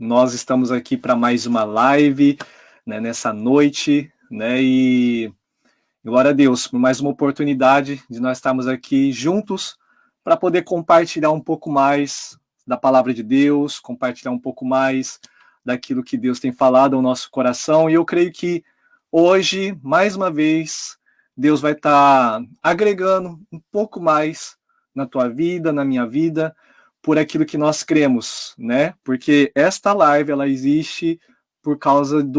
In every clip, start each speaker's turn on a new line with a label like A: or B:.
A: Nós estamos aqui para mais uma live, né, nessa noite, né, e glória a Deus por mais uma oportunidade de nós estarmos aqui juntos para poder compartilhar um pouco mais da palavra de Deus, compartilhar um pouco mais daquilo que Deus tem falado ao nosso coração. E eu creio que hoje, mais uma vez, Deus vai estar agregando um pouco mais na tua vida, na minha vida, por aquilo que nós cremos, né? Porque esta live, ela existe por causa de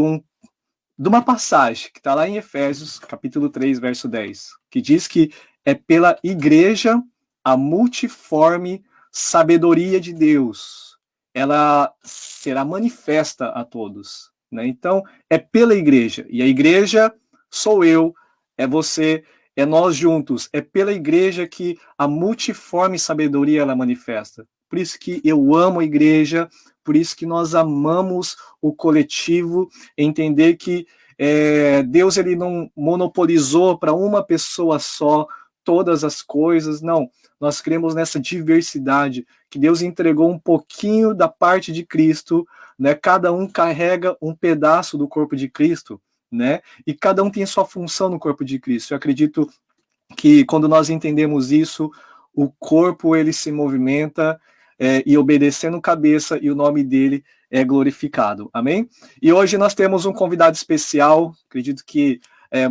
A: uma passagem que está lá em Efésios, capítulo 3, verso 10, que diz que é pela igreja a multiforme sabedoria de Deus. Ela será manifesta a todos, né? Então, é pela igreja. E a igreja sou eu, é você, é nós juntos. É pela igreja que a multiforme sabedoria ela manifesta. Por isso que eu amo a igreja, por isso que nós amamos o coletivo, entender que Deus ele não monopolizou para uma pessoa só todas as coisas, não. Nós cremos nessa diversidade, que Deus entregou um pouquinho da parte de Cristo, né? Cada um carrega um pedaço do corpo de Cristo, né? E cada um tem sua função no corpo de Cristo. Eu acredito que quando nós entendemos isso, o corpo ele se movimenta e obedecendo cabeça e o nome dele é glorificado. Amém? E hoje nós temos um convidado especial, acredito que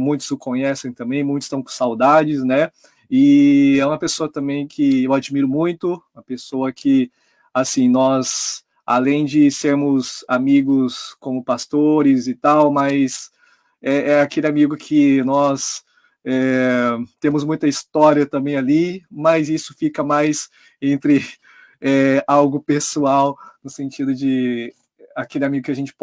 A: muitos o conhecem também, muitos estão com saudades, né? E é uma pessoa também que eu admiro muito, uma pessoa que, assim, nós, além de sermos amigos como pastores e tal, mas é aquele amigo que nós temos muita história também ali, mas isso fica mais entre algo pessoal, no sentido de aquele amigo que a gente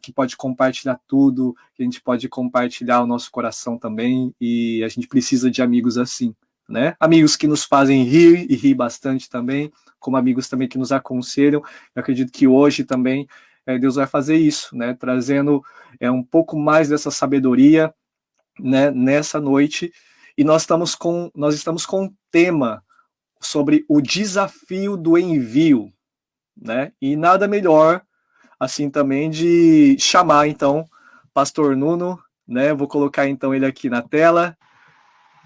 A: que pode compartilhar tudo, que a gente pode compartilhar o nosso coração também, e a gente precisa de amigos assim, né? Amigos que nos fazem rir e rir bastante também, como amigos também que nos aconselham. Eu acredito que hoje também Deus vai fazer isso, né? Trazendo um pouco mais dessa sabedoria, né, nessa noite, e nós estamos com um tema sobre o desafio do envio, né? E nada melhor assim também de chamar então Pastor Nuno, né? Vou colocar então ele aqui na tela.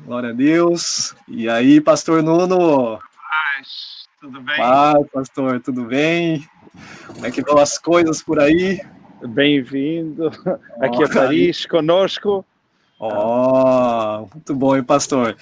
A: Glória a Deus. E aí, Pastor Nuno?
B: Paz, tudo bem?
A: Paz, pastor, tudo bem? Como é que vão as coisas por aí?
B: Bem-vindo aqui a Paris conosco.
A: Muito bom, hein, pastor?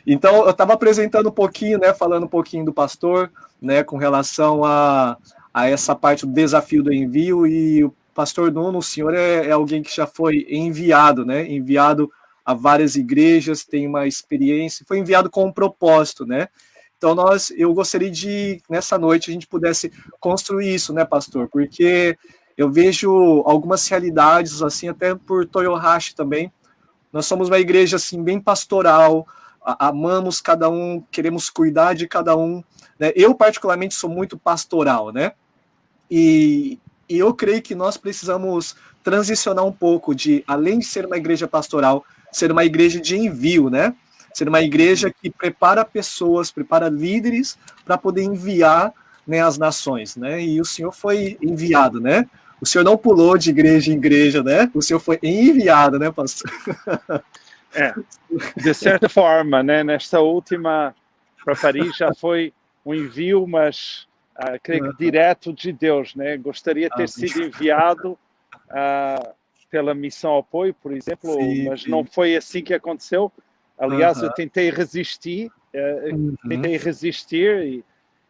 A: Então, eu estava apresentando um pouquinho, né, falando um pouquinho do pastor, né, com relação a essa parte do desafio do envio, e o pastor Nuno, o senhor é alguém que já foi enviado, né, enviado a várias igrejas, tem uma experiência, foi enviado com um propósito, né? Então, eu gostaria de, nessa noite, a gente pudesse construir isso, né, pastor? Porque eu vejo algumas realidades, assim, até por Toyohashi também. Nós somos uma igreja, assim, bem pastoral, amamos cada um, queremos cuidar de cada um, né? Eu, particularmente, sou muito pastoral, né? E eu creio que nós precisamos transicionar um pouco de, além de ser uma igreja pastoral, ser uma igreja de envio, né? Ser uma igreja que prepara pessoas, prepara líderes para poder enviar, né, as nações, né? E o senhor foi enviado, né? O senhor não pulou de igreja em igreja, né? O senhor foi enviado, né, pastor?
B: De certa forma, né? Nesta última para Paris já foi um envio, mas creio que direto de Deus, né? Gostaria de ter sido enviado pela Missão Apoio, por exemplo, mas não foi assim que aconteceu. Aliás, eu tentei resistir,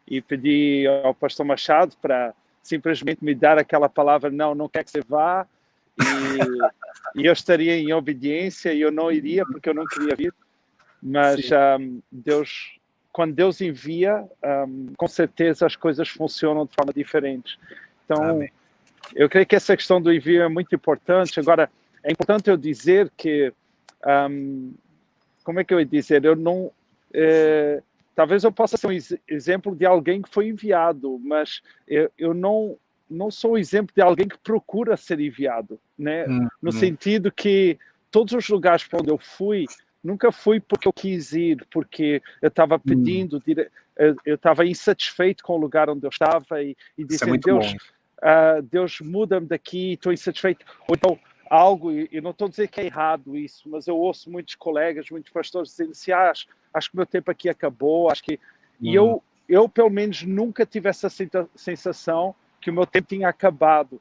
B: e pedi ao pastor Machado para simplesmente me dar aquela palavra, não quer que você vá, e eu estaria em obediência e eu não iria porque eu não queria vir. Mas Deus, quando Deus envia, com certeza as coisas funcionam de forma diferente. Então, amém. Eu creio que essa questão do envio é muito importante. Agora, é importante eu dizer que, como é que eu ia dizer? Eu não... talvez eu possa ser um exemplo de alguém que foi enviado, mas eu não sou o exemplo de alguém que procura ser enviado, né? No sentido que todos os lugares para onde eu fui, nunca fui porque eu quis ir, porque eu estava pedindo, eu estava insatisfeito com o lugar onde eu estava e dizendo, Deus, Deus muda-me daqui, estou insatisfeito. Ou então, algo, e não estou a dizer que é errado isso, mas eu ouço muitos colegas, muitos pastores dizendo assim, acho que o meu tempo aqui acabou, acho que... E eu, pelo menos, nunca tive essa sensação que o meu tempo tinha acabado.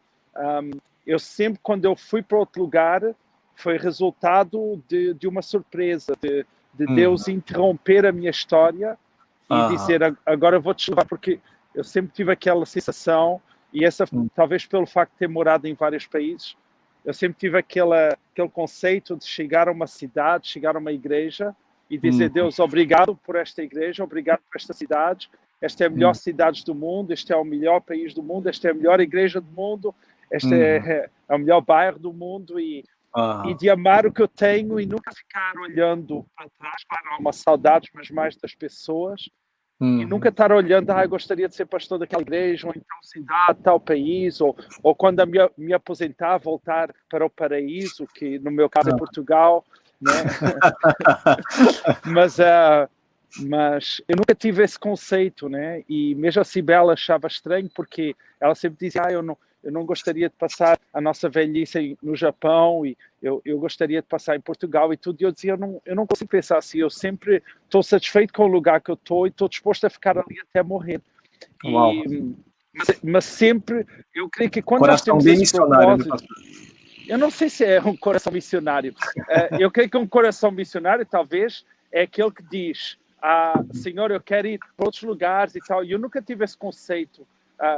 B: Eu sempre, quando eu fui para outro lugar, foi resultado de uma surpresa, de Deus interromper a minha história e dizer, agora vou-te levar, porque eu sempre tive aquela sensação, e essa, talvez pelo facto de ter morado em vários países, eu sempre tive aquele conceito de chegar a uma cidade, chegar a uma igreja e dizer, Deus, obrigado por esta igreja, obrigado por esta cidade, esta é a melhor cidade do mundo, este é o melhor país do mundo, esta é a melhor igreja do mundo, este é o melhor bairro do mundo, e de amar o que eu tenho e nunca ficar olhando para trás, claro, há uma saudade, mas mais das pessoas, e nunca estar olhando, eu gostaria de ser pastor daquela igreja, ou em tal cidade, tal país, ou quando me aposentar, voltar para o paraíso, que no meu caso é Portugal, né? Mas eu nunca tive esse conceito, né? E mesmo a Cibele achava estranho, porque ela sempre dizia, eu não gostaria de passar a nossa velhice no Japão, e eu gostaria de passar em Portugal e tudo. E eu dizia, eu não consigo pensar assim, eu sempre estou satisfeito com o lugar que eu estou e estou disposto a ficar ali até morrer. Mas sempre, eu creio que quando nós temos esse propósito... Eu não sei se é um coração missionário. Eu creio que um coração missionário, talvez, é aquele que diz, Senhor, eu quero ir para outros lugares e tal. E eu nunca tive esse conceito.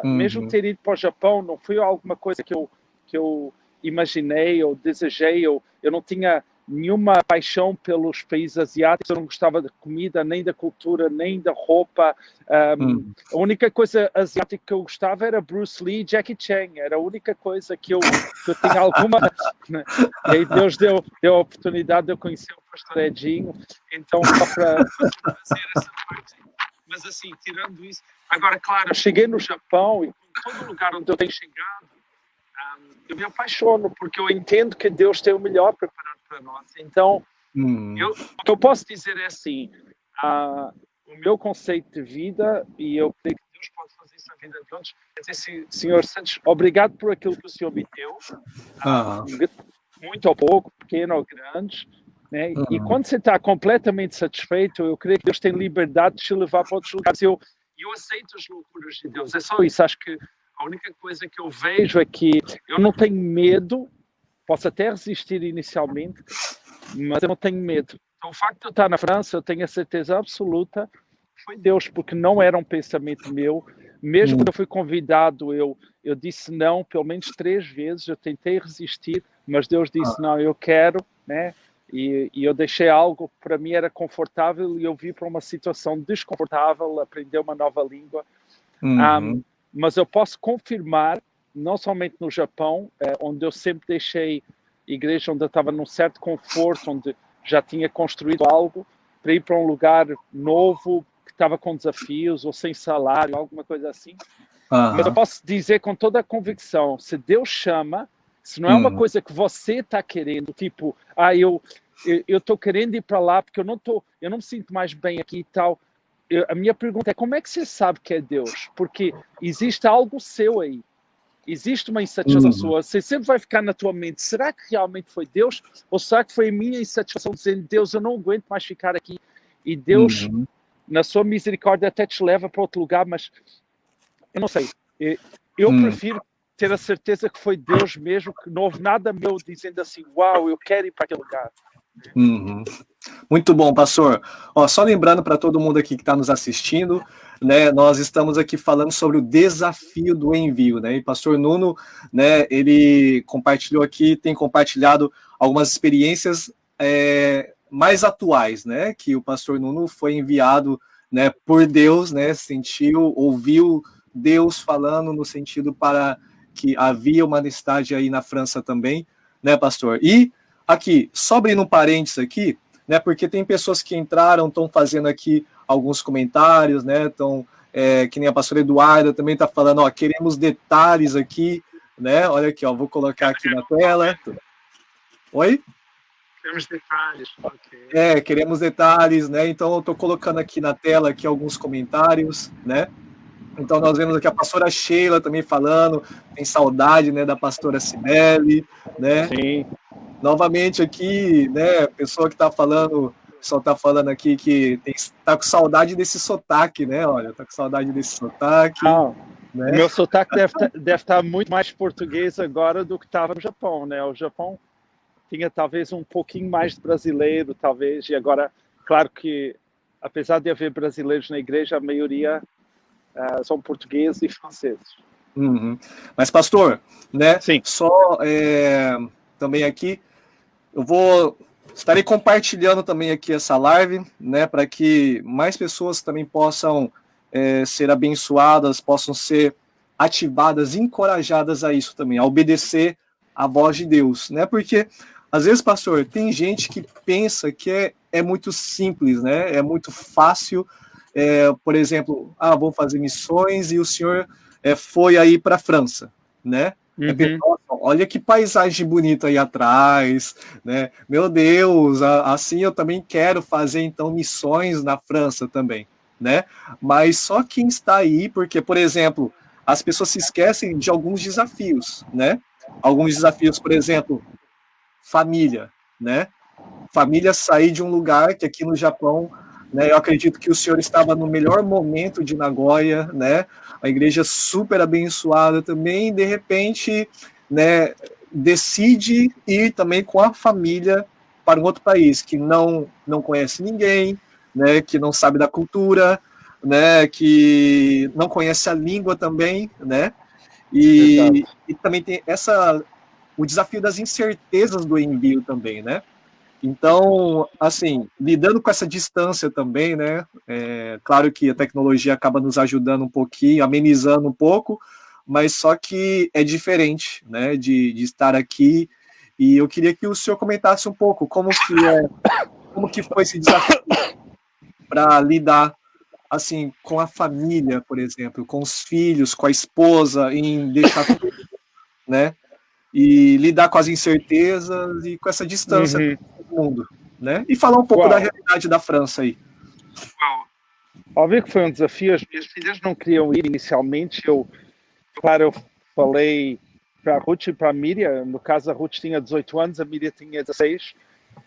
B: Mesmo ter ido para o Japão, não foi alguma coisa que eu imaginei ou desejei. Eu não tinha nenhuma paixão pelos países asiáticos. Eu não gostava da comida, nem da cultura, nem da roupa. A única coisa asiática que eu gostava era Bruce Lee e Jackie Chan. Era a única coisa que eu tinha alguma... E aí Deus deu a oportunidade de eu conhecer o pastor Edinho. Então, só para fazer essa parte. Mas assim, tirando isso... Agora, claro, eu cheguei no Japão e todo lugar onde eu tenho chegado, eu me apaixono, porque eu entendo que Deus tem o melhor preparado para nós. Então, o que eu posso dizer é assim, o meu conceito de vida, e eu creio que Deus pode fazer isso na vida de outros, é dizer, Senhor Santos, obrigado por aquilo que o Senhor me deu, muito ou pouco, pequeno ou grande, né? E quando você está completamente satisfeito, eu creio que Deus tem liberdade de te levar para outros lugares. Eu aceito as loucuras de Deus, é só isso. Acho que a única coisa que eu vejo é que eu não tenho medo, posso até resistir inicialmente, mas eu não tenho medo. Então, o facto de eu estar na França, eu tenho a certeza absoluta, foi Deus, porque não era um pensamento meu. Mesmo quando eu fui convidado, eu disse não pelo menos 3 vezes, eu tentei resistir, mas Deus disse, não, eu quero, né? E eu deixei algo que para mim era confortável e eu vim para uma situação desconfortável, aprender uma nova língua. Mas eu posso confirmar, não somente no Japão, onde eu sempre deixei igreja, onde eu estava num certo conforto, onde já tinha construído algo, para ir para um lugar novo, que estava com desafios, ou sem salário, alguma coisa assim. Mas eu posso dizer com toda a convicção, se Deus chama, se não é uma coisa que você está querendo, tipo, eu estou querendo ir para lá porque eu não me sinto mais bem aqui e tal. A minha pergunta é, como é que você sabe que é Deus? Porque existe algo seu aí. Existe uma insatisfação sua. Você sempre vai ficar na tua mente, será que realmente foi Deus? Ou será que foi a minha insatisfação dizendo, Deus, eu não aguento mais ficar aqui? E Deus, na sua misericórdia, até te leva para outro lugar, mas eu não sei. Eu prefiro ter a certeza que foi Deus mesmo, que não houve nada meu dizendo assim, uau, eu quero ir para aquele lugar.
A: Muito bom, pastor. Só lembrando para todo mundo aqui que está nos assistindo, né, nós estamos aqui falando sobre o desafio do envio, né, e pastor Nuno, né, ele compartilhou aqui, tem compartilhado algumas experiências mais atuais, né, que o pastor Nuno foi enviado, né, por Deus, né, ouviu Deus falando no sentido para que havia uma necessidade aí na França também, né, pastor? E aqui, só abrindo um parênteses aqui, né, porque tem pessoas que entraram, estão fazendo aqui alguns comentários, né, que nem a pastora Eduarda também está falando, queremos detalhes aqui, né, olha aqui, vou colocar aqui na tela. Oi?
B: Queremos detalhes, ok.
A: Queremos detalhes, né, então eu estou colocando aqui na tela aqui alguns comentários, né, Então nós vemos aqui a pastora Sheila também falando, tem saudade, né, da pastora Cibele, né?
B: Sim.
A: Novamente aqui, né, pessoa que está falando, o pessoal está falando aqui que está com saudade desse sotaque, né? Olha, está com saudade desse sotaque. Né?
B: O meu sotaque deve estar muito mais português agora do que estava no Japão, né? O Japão tinha talvez um pouquinho mais de brasileiro, talvez, e agora, claro que, apesar de haver brasileiros na igreja, a maioria são portugueses e franceses.
A: Uhum. Mas, pastor, né?
B: Sim.
A: Só também aqui, estarei compartilhando também aqui essa live, né? Para que mais pessoas também possam ser abençoadas, possam ser ativadas, encorajadas a isso também, a obedecer à voz de Deus, né? Porque às vezes, pastor, tem gente que pensa que é muito simples, né? É muito fácil. Por exemplo, vou fazer missões e o senhor foi aí para a França, né?
B: Uhum.
A: Olha que paisagem bonita aí atrás, né? Meu Deus, assim eu também quero fazer então missões na França também, né? Mas só quem está aí, porque, por exemplo, as pessoas se esquecem de alguns desafios, né? Alguns desafios, por exemplo, família, né? Família sair de um lugar que aqui no Japão, né? Eu acredito que o senhor estava no melhor momento de Nagoya, né? A igreja super abençoada também, de repente, né? Decide ir também com a família para um outro país que não conhece ninguém, né? Que não sabe da cultura, né? Que não conhece a língua também, né? E também tem o desafio das incertezas do envio também, né? Então, assim, lidando com essa distância também, né? Claro que a tecnologia acaba nos ajudando um pouquinho, amenizando um pouco, mas só que é diferente, né? De estar aqui. E eu queria que o senhor comentasse um pouco como que foi esse desafio para lidar assim com a família, por exemplo, com os filhos, com a esposa, em deixar tudo, né? E lidar com as incertezas e com essa distância do mundo, né? E falar um pouco da realidade da França aí.
B: Óbvio que foi um desafio. As minhas filhas não queriam ir inicialmente. Eu falei para a Ruth e para a Miriam. No caso, a Ruth tinha 18 anos, a Miriam tinha 16.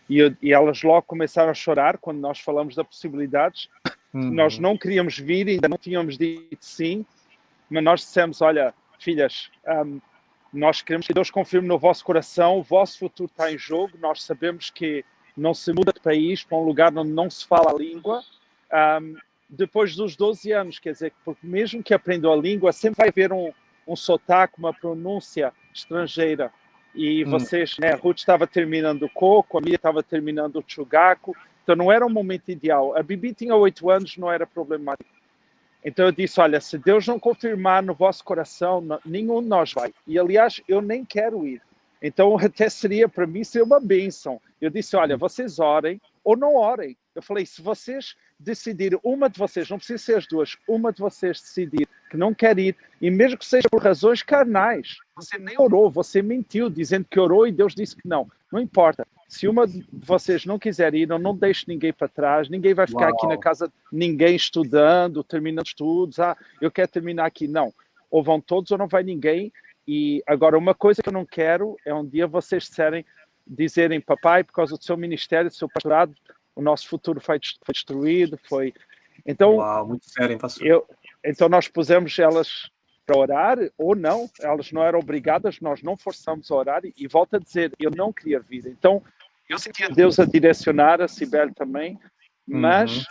B: E elas logo começaram a chorar quando nós falamos das possibilidades. Nós não queríamos vir, ainda não tínhamos dito sim, mas nós dissemos, olha, filhas, nós queremos que Deus confirme no vosso coração, o vosso futuro está em jogo, nós sabemos que não se muda de país para um lugar onde não se fala a língua, depois dos 12 anos, quer dizer, porque mesmo que aprendam a língua, sempre vai haver um sotaque, uma pronúncia estrangeira. E vocês, né, a Ruth estava terminando o Coco, a Mia estava terminando o Chugaku, então não era um momento ideal. A Bibi tinha 8 anos, não era problemático. Então eu disse, olha, se Deus não confirmar no vosso coração, nenhum de nós vai. E aliás, eu nem quero ir. Então até seria para mim ser uma bênção. Eu disse, olha, vocês orem ou não orem. Eu falei, se vocês decidirem, uma de vocês, não precisa ser as duas, uma de vocês decidir que não quer ir, e mesmo que seja por razões carnais, você nem orou, você mentiu dizendo que orou e Deus disse que não. Não importa. Se uma de vocês não quiser ir, não deixe ninguém para trás, ninguém vai ficar aqui na casa, ninguém estudando, terminando estudos, eu quero terminar aqui. Não. Ou vão todos ou não vai ninguém. E agora, uma coisa que eu não quero é um dia vocês dizerem, papai, por causa do seu ministério, do seu pastorado, o nosso futuro foi destruído, foi... Então,
A: muito sério, hein, pastor?
B: Então nós pusemos elas para orar, ou não, elas não eram obrigadas, nós não forçamos a orar, e volto a dizer, eu não queria vir. Então, eu sentia Deus a direcionar, a Cibele também, mas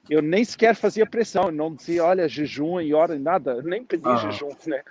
B: eu nem sequer fazia pressão, eu não dizia, olha, jejum e ora, nada, nem pedi jejum, né?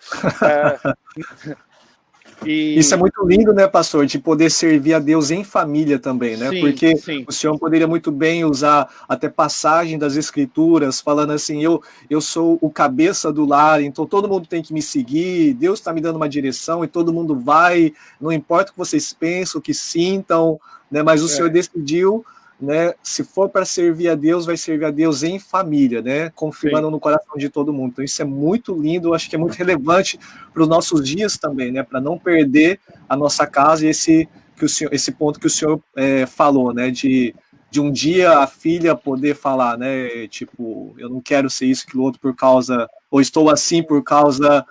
A: Isso é muito lindo, né, pastor, de poder servir a Deus em família também, né?
B: Sim,
A: porque
B: sim.
A: O senhor poderia muito bem usar até passagem das escrituras, falando assim, eu sou o cabeça do lar, então todo mundo tem que me seguir, Deus está me dando uma direção e todo mundo vai, não importa o que vocês pensam, o que sintam, né? Mas o senhor decidiu, né? Se for para servir a Deus, vai servir a Deus em família, né? Confirmando no coração de todo mundo. Então isso é muito lindo, acho que é muito relevante para os nossos dias também, né? Para não perder a nossa casa e esse ponto que o senhor falou, né? De um dia a filha poder falar, né? Tipo, eu não quero ser isso, aquilo outro por causa Ou estou assim por causa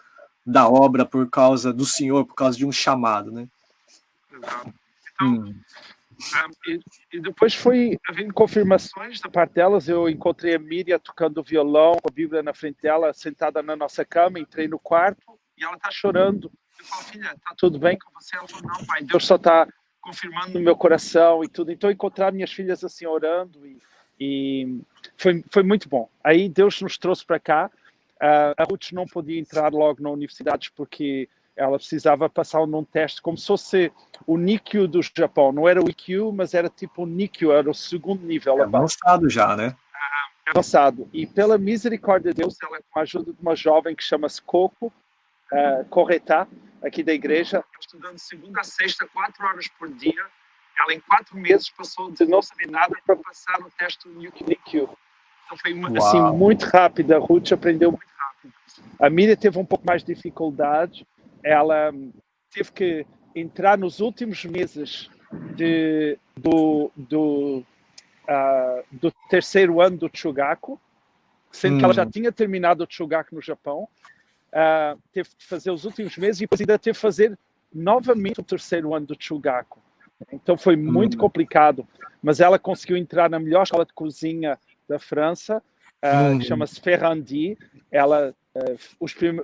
A: da obra, por causa do Senhor, por causa de um chamado, né?
B: Exato. Então, e depois foi havendo confirmações da parte delas. Eu encontrei a Miriam tocando violão, com a Bíblia na frente dela, sentada na nossa cama. Entrei no quarto e ela está chorando. Eu falo, filha, está tudo bem com você? Ela falou, não, pai, Deus só está confirmando no meu coração e tudo. Então, encontrar minhas filhas assim orando e foi muito bom. Aí Deus nos trouxe para cá. A Ruth não podia entrar logo na universidade porque ela precisava passar num teste como se fosse o NICU do Japão. Não era o IQ, mas era tipo o NICU, era o segundo nível.
A: É avançado já, né?
B: Avançado. E pela misericórdia de Deus, ela, com a ajuda de uma jovem que chama-se Coco, Corretá, aqui da igreja, estudando segunda a sexta, 4 horas por dia. Ela, em 4 meses, passou de não saber nada para passar o teste do NICU. Então foi assim, muito rápido. A Ruth aprendeu muito rápido. A Miriam teve um pouco mais de dificuldade. Ela teve que entrar nos últimos meses do terceiro ano do Chugaku, sendo que ela já tinha terminado o Chugaku no Japão. Teve que fazer os últimos meses e depois ainda teve que fazer novamente o terceiro ano do Chugaku. Então foi muito complicado, mas ela conseguiu entrar na melhor escola de cozinha da França, que chama-se Ferrandi. Ela,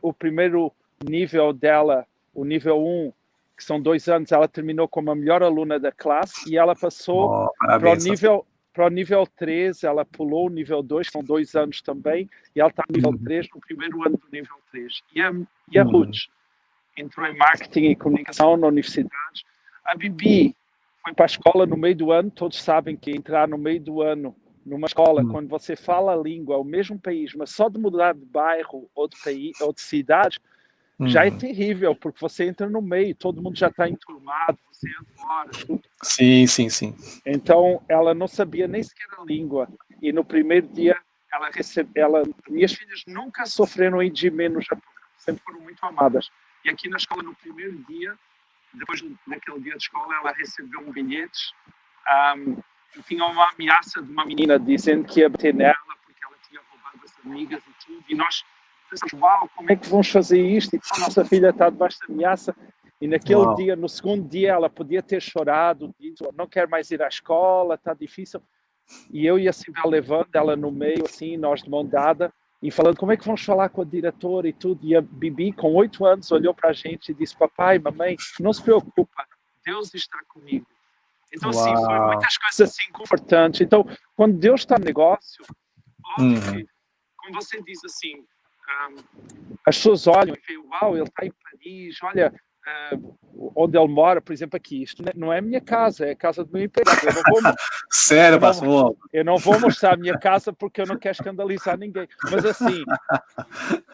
B: o primeiro nível dela, o nível 1, que são 2 anos, ela terminou como a melhor aluna da classe e ela passou para o nível 3, ela pulou o nível 2, que são 2 anos também, e ela está no nível 3, no primeiro ano do nível 3. E a Ruth entrou em marketing e comunicação na universidade. A Bibi foi para a escola no meio do ano. Todos sabem que entrar no meio do ano numa escola, quando você fala a língua, o mesmo país, mas só de mudar de bairro ou de país ou de cidade, já é terrível, porque você entra no meio, todo mundo já está enturmado, você entra fora, tudo.
A: Sim.
B: Então, ela não sabia nem sequer a língua. E no primeiro dia, minhas filhas nunca sofreram IGM no Japão, sempre foram muito amadas. E aqui na escola, no primeiro dia, depois daquele dia de escola, ela recebeu um bilhete e tinha uma ameaça de uma menina dizendo que ia bater nela porque ela tinha roubado as amigas e tudo. E nós pensamos, uau, como é que vamos fazer isto? E a nossa filha está debaixo de ameaça. E naquele dia, no segundo dia, ela podia ter chorado, dito, não quero mais ir à escola, está difícil. E eu e a Sibel levando ela no meio, assim, nós de mão dada, e falando, como é que vamos falar com a diretora e tudo. E a Bibi, com 8 anos, olhou para a gente e disse, papai, mamãe, não se preocupa, Deus está comigo. Então, sim, foi muitas coisas assim confortantes. Então, quando Deus está no negócio, óbvio que, como você diz assim, as pessoas olham e veem, uau, ele está em Paris, olha, onde ele mora, por exemplo, aqui, isto não é a minha casa, é a casa do meu empregado.
A: Sério, pastor?
B: Eu não vou mostrar a minha casa porque eu não quero escandalizar ninguém. Mas assim,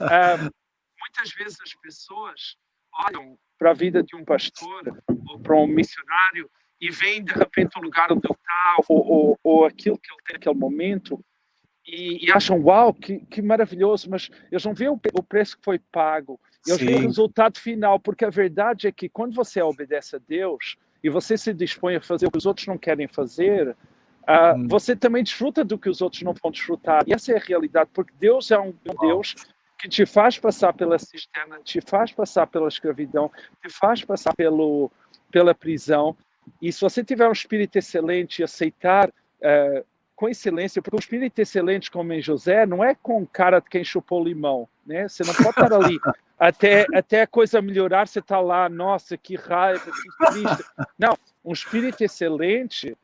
B: muitas vezes as pessoas olham para a vida de um pastor ou para um missionário e veem de repente o lugar onde ele está ou aquilo que ele tem naquele momento e acham, uau, que maravilhoso, mas eles não veem o preço que foi pago, eles veem o resultado final, porque a verdade é que quando você obedece a Deus e você se dispõe a fazer o que os outros não querem fazer, você também desfruta do que os outros não vão desfrutar. E essa é a realidade, porque Deus é um Deus que te faz passar pela cisterna, te faz passar pela escravidão, te faz passar pela prisão. E se você tiver um espírito excelente e aceitar com excelência, porque o espírito excelente, como em José, não é com cara de quem chupou limão, né? Você não pode estar ali até a coisa melhorar, você está lá, nossa, que raiva, que triste. Não, um espírito excelente,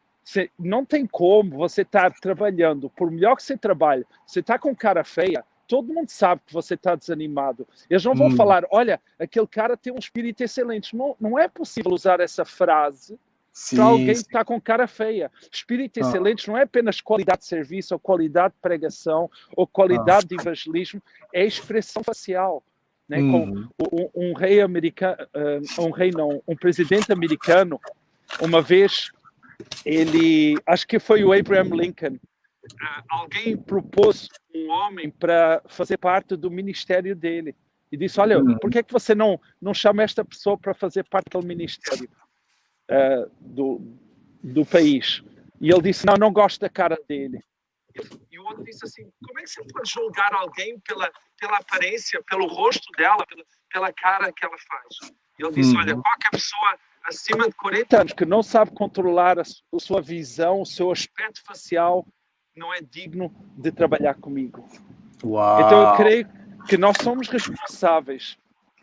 B: não tem como você estar trabalhando, por melhor que você trabalhe, você está com cara feia, todo mundo sabe que você está desanimado. Eles não vão falar, olha, aquele cara tem um espírito excelente. Não é possível usar essa frase para alguém que está com cara feia. Espírito excelente não é apenas qualidade de serviço, ou qualidade de pregação, ou qualidade de evangelismo, é expressão facial. Né? Com um rei americano, um presidente americano, uma vez, acho que foi o Abraham Lincoln, alguém propôs um homem para fazer parte do ministério dele. E disse, olha, por que é que você não chama esta pessoa para fazer parte do ministério do país? E ele disse, não gosto da cara dele. E o outro disse assim, como é que você pode julgar alguém pela aparência, pelo rosto dela, pela cara que ela faz? E ele disse, olha, qualquer pessoa acima de 40 anos que não sabe controlar a sua visão, o seu aspecto facial, não é digno de trabalhar comigo.
A: Uau.
B: Então eu creio que nós somos responsáveis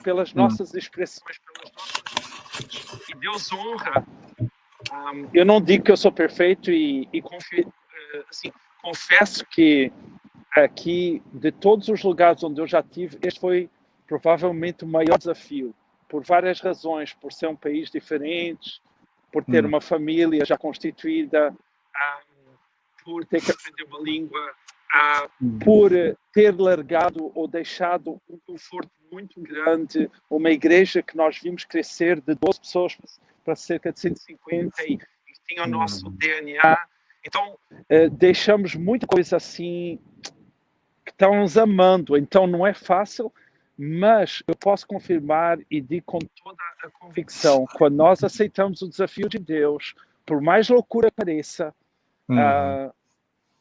B: pelas nossas expressões, pelas nossas... E Deus honra. Eu não digo que eu sou perfeito e assim, confesso que aqui, de todos os lugares onde eu já tive, este foi provavelmente o maior desafio, por várias razões, por ser um país diferente, por ter uma família já constituída, por ter que aprender uma língua, por ter largado ou deixado um conforto muito grande, uma igreja que nós vimos crescer de 12 pessoas para cerca de 150 e tinha o nosso DNA. Então, deixamos muita coisa assim que estão nos amando. Então, não é fácil, mas eu posso confirmar e digo com toda a convicção, quando nós aceitamos o desafio de Deus, por mais loucura que pareça,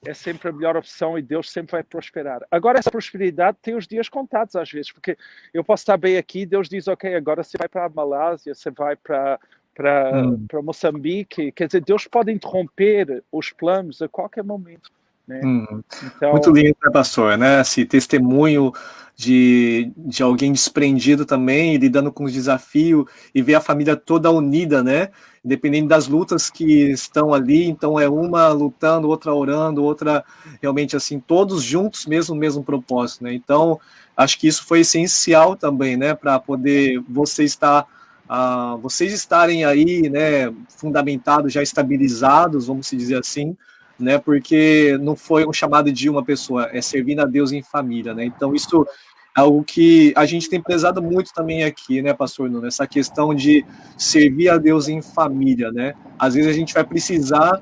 B: é sempre a melhor opção e Deus sempre vai prosperar. Agora, essa prosperidade tem os dias contados às vezes, porque eu posso estar bem aqui, Deus diz, ok, agora você vai para a Malásia, você vai para Moçambique, quer dizer, Deus pode interromper os planos a qualquer momento. Né?
A: Então... Muito lindo, né, pastor, né? Esse testemunho de alguém desprendido também, lidando com os desafios e ver a família toda unida, né? Independente das lutas que estão ali, então é uma lutando, outra orando, outra realmente assim, todos juntos mesmo, no mesmo propósito, né? Então, acho que isso foi essencial também, né? Para poder vocês estarem aí, né? Fundamentados, já estabilizados, vamos se dizer assim, né, porque não foi um chamado de uma pessoa, é servindo a Deus em família, né, então isso é algo que a gente tem prezado muito também aqui, né, pastor Nuno, essa questão de servir a Deus em família, né, às vezes a gente vai precisar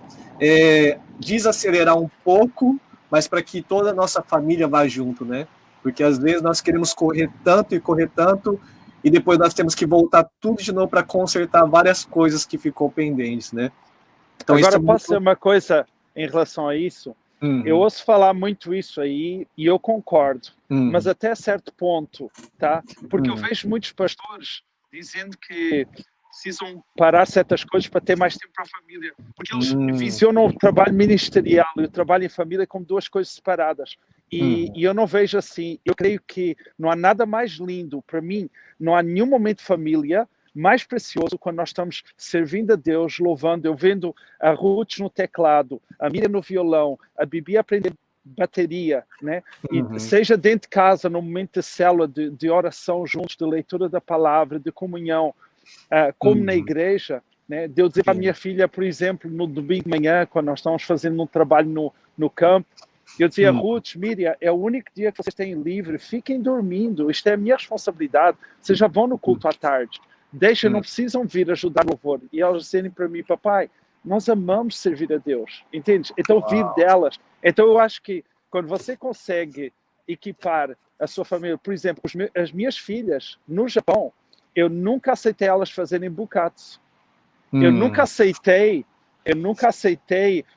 A: desacelerar um pouco, mas para que toda a nossa família vá junto, né, porque às vezes nós queremos correr tanto, e depois nós temos que voltar tudo de novo para consertar várias coisas que ficou pendentes, né. Então,
B: agora, posso dizer uma coisa em relação a isso? Eu ouço falar muito isso aí e eu concordo, mas até certo ponto, tá? Porque eu vejo muitos pastores dizendo que precisam parar certas coisas para ter mais tempo para a família, porque eles visionam o trabalho ministerial e o trabalho em família como duas coisas separadas. E eu não vejo assim. Eu creio que não há nada mais lindo para mim, não há nenhum momento de família mais precioso quando nós estamos servindo a Deus, louvando. Eu vendo a Ruth no teclado, a Miriam no violão, a Bibi aprender bateria, né? E seja dentro de casa, no momento de célula, de oração juntos, de leitura da palavra, de comunhão, como na igreja, né? De eu dizer para a minha filha, por exemplo, no domingo de manhã, quando nós estamos fazendo um trabalho no campo, eu dizia, Ruth, Miriam, é o único dia que vocês têm livre, fiquem dormindo, isto é a minha responsabilidade, vocês já vão no culto à tarde. Não precisam vir ajudar no louvor. E elas dizem para mim, papai, nós amamos servir a Deus, entende? Então, vir delas. Então, eu acho que quando você consegue equipar a sua família, por exemplo, as minhas filhas no Japão, eu nunca aceitei elas fazerem bukatsu. Eu nunca aceitei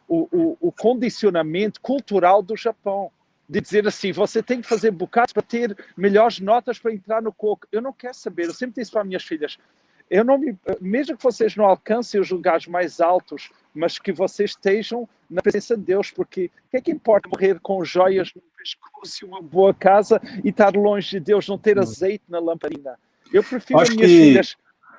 B: o condicionamento cultural do Japão. De dizer assim, você tem que fazer bocados para ter melhores notas para entrar no coco. Eu não quero saber, eu sempre disse para as minhas filhas, mesmo que vocês não alcancem os lugares mais altos, mas que vocês estejam na presença de Deus, porque o que é que importa morrer com joias no pescoço e uma boa casa e estar longe de Deus, não ter azeite na lamparina? Eu prefiro as minhas filhas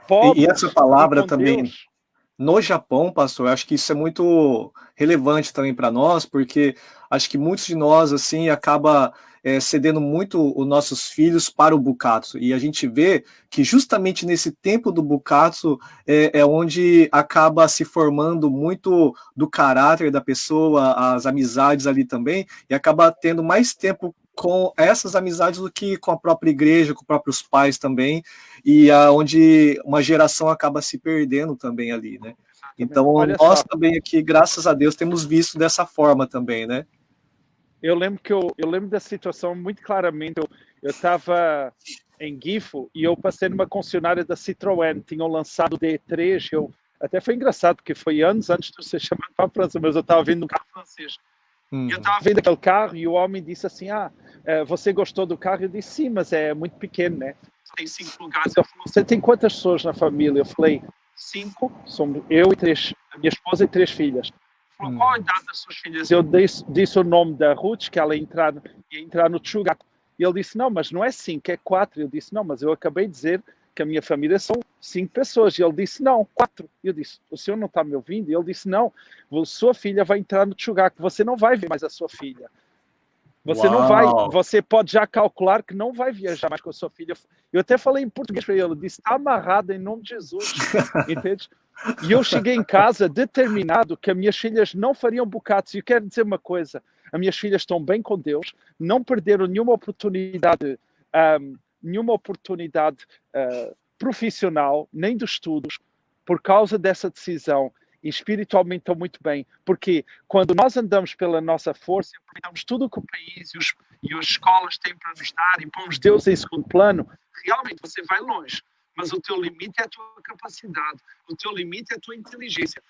B: pobres.
A: E essa palavra também...
B: Deus.
A: No Japão, pastor, acho que isso é muito relevante também para nós, porque acho que muitos de nós, assim, acaba cedendo muito os nossos filhos para o Bukatsu. E a gente vê que justamente nesse tempo do Bukatsu é onde acaba se formando muito do caráter da pessoa, as amizades ali também, e acaba tendo mais tempo com essas amizades do que com a própria igreja, com os próprios pais também, e onde uma geração acaba se perdendo também ali, né? Então, nós também aqui, graças a Deus, temos visto dessa forma também, né?
B: Eu lembro da situação muito claramente. Eu estava em Gifu e eu passei numa concessionária da Citroën, tinham lançado o D3, até foi engraçado, porque foi anos antes de eu ser chamado para a França, mas eu estava vindo no carro francês. Eu estava vendo aquele carro e o homem disse assim, você gostou do carro? Eu disse, sim, mas é muito pequeno, né? Tem 5 lugares. Ele falou, você tem quantas pessoas na família? Eu falei, 5, somos eu e 3, a minha esposa e 3 filhas. Ele falou, qual a idade das suas filhas? Eu disse o nome da Ruth, que ela ia entrar no Tchugaku. E ele disse, não, mas não é 5, é 4. Eu disse, não, mas eu acabei de dizer que a minha família são 5 pessoas. E ele disse, não, 4. Eu disse, o senhor não está me ouvindo? E ele disse, não, sua filha vai entrar no Tchugaku, você não vai ver mais a sua filha. Você não vai, você pode já calcular que não vai viajar mais com a sua filha. Eu até falei em português para ele, disse, está amarrada em nome de Jesus, entende? E eu cheguei em casa determinado que as minhas filhas não fariam bocados. E eu quero dizer uma coisa, as minhas filhas estão bem com Deus, não perderam nenhuma oportunidade profissional, nem de estudos, por causa dessa decisão. E espiritualmente estão muito bem, porque quando nós andamos pela nossa força, aproveitamos tudo o que o país e as escolas têm para nos dar e pomos Deus em segundo plano, realmente você vai longe, mas o teu limite é a tua capacidade, o teu limite é a tua inteligência.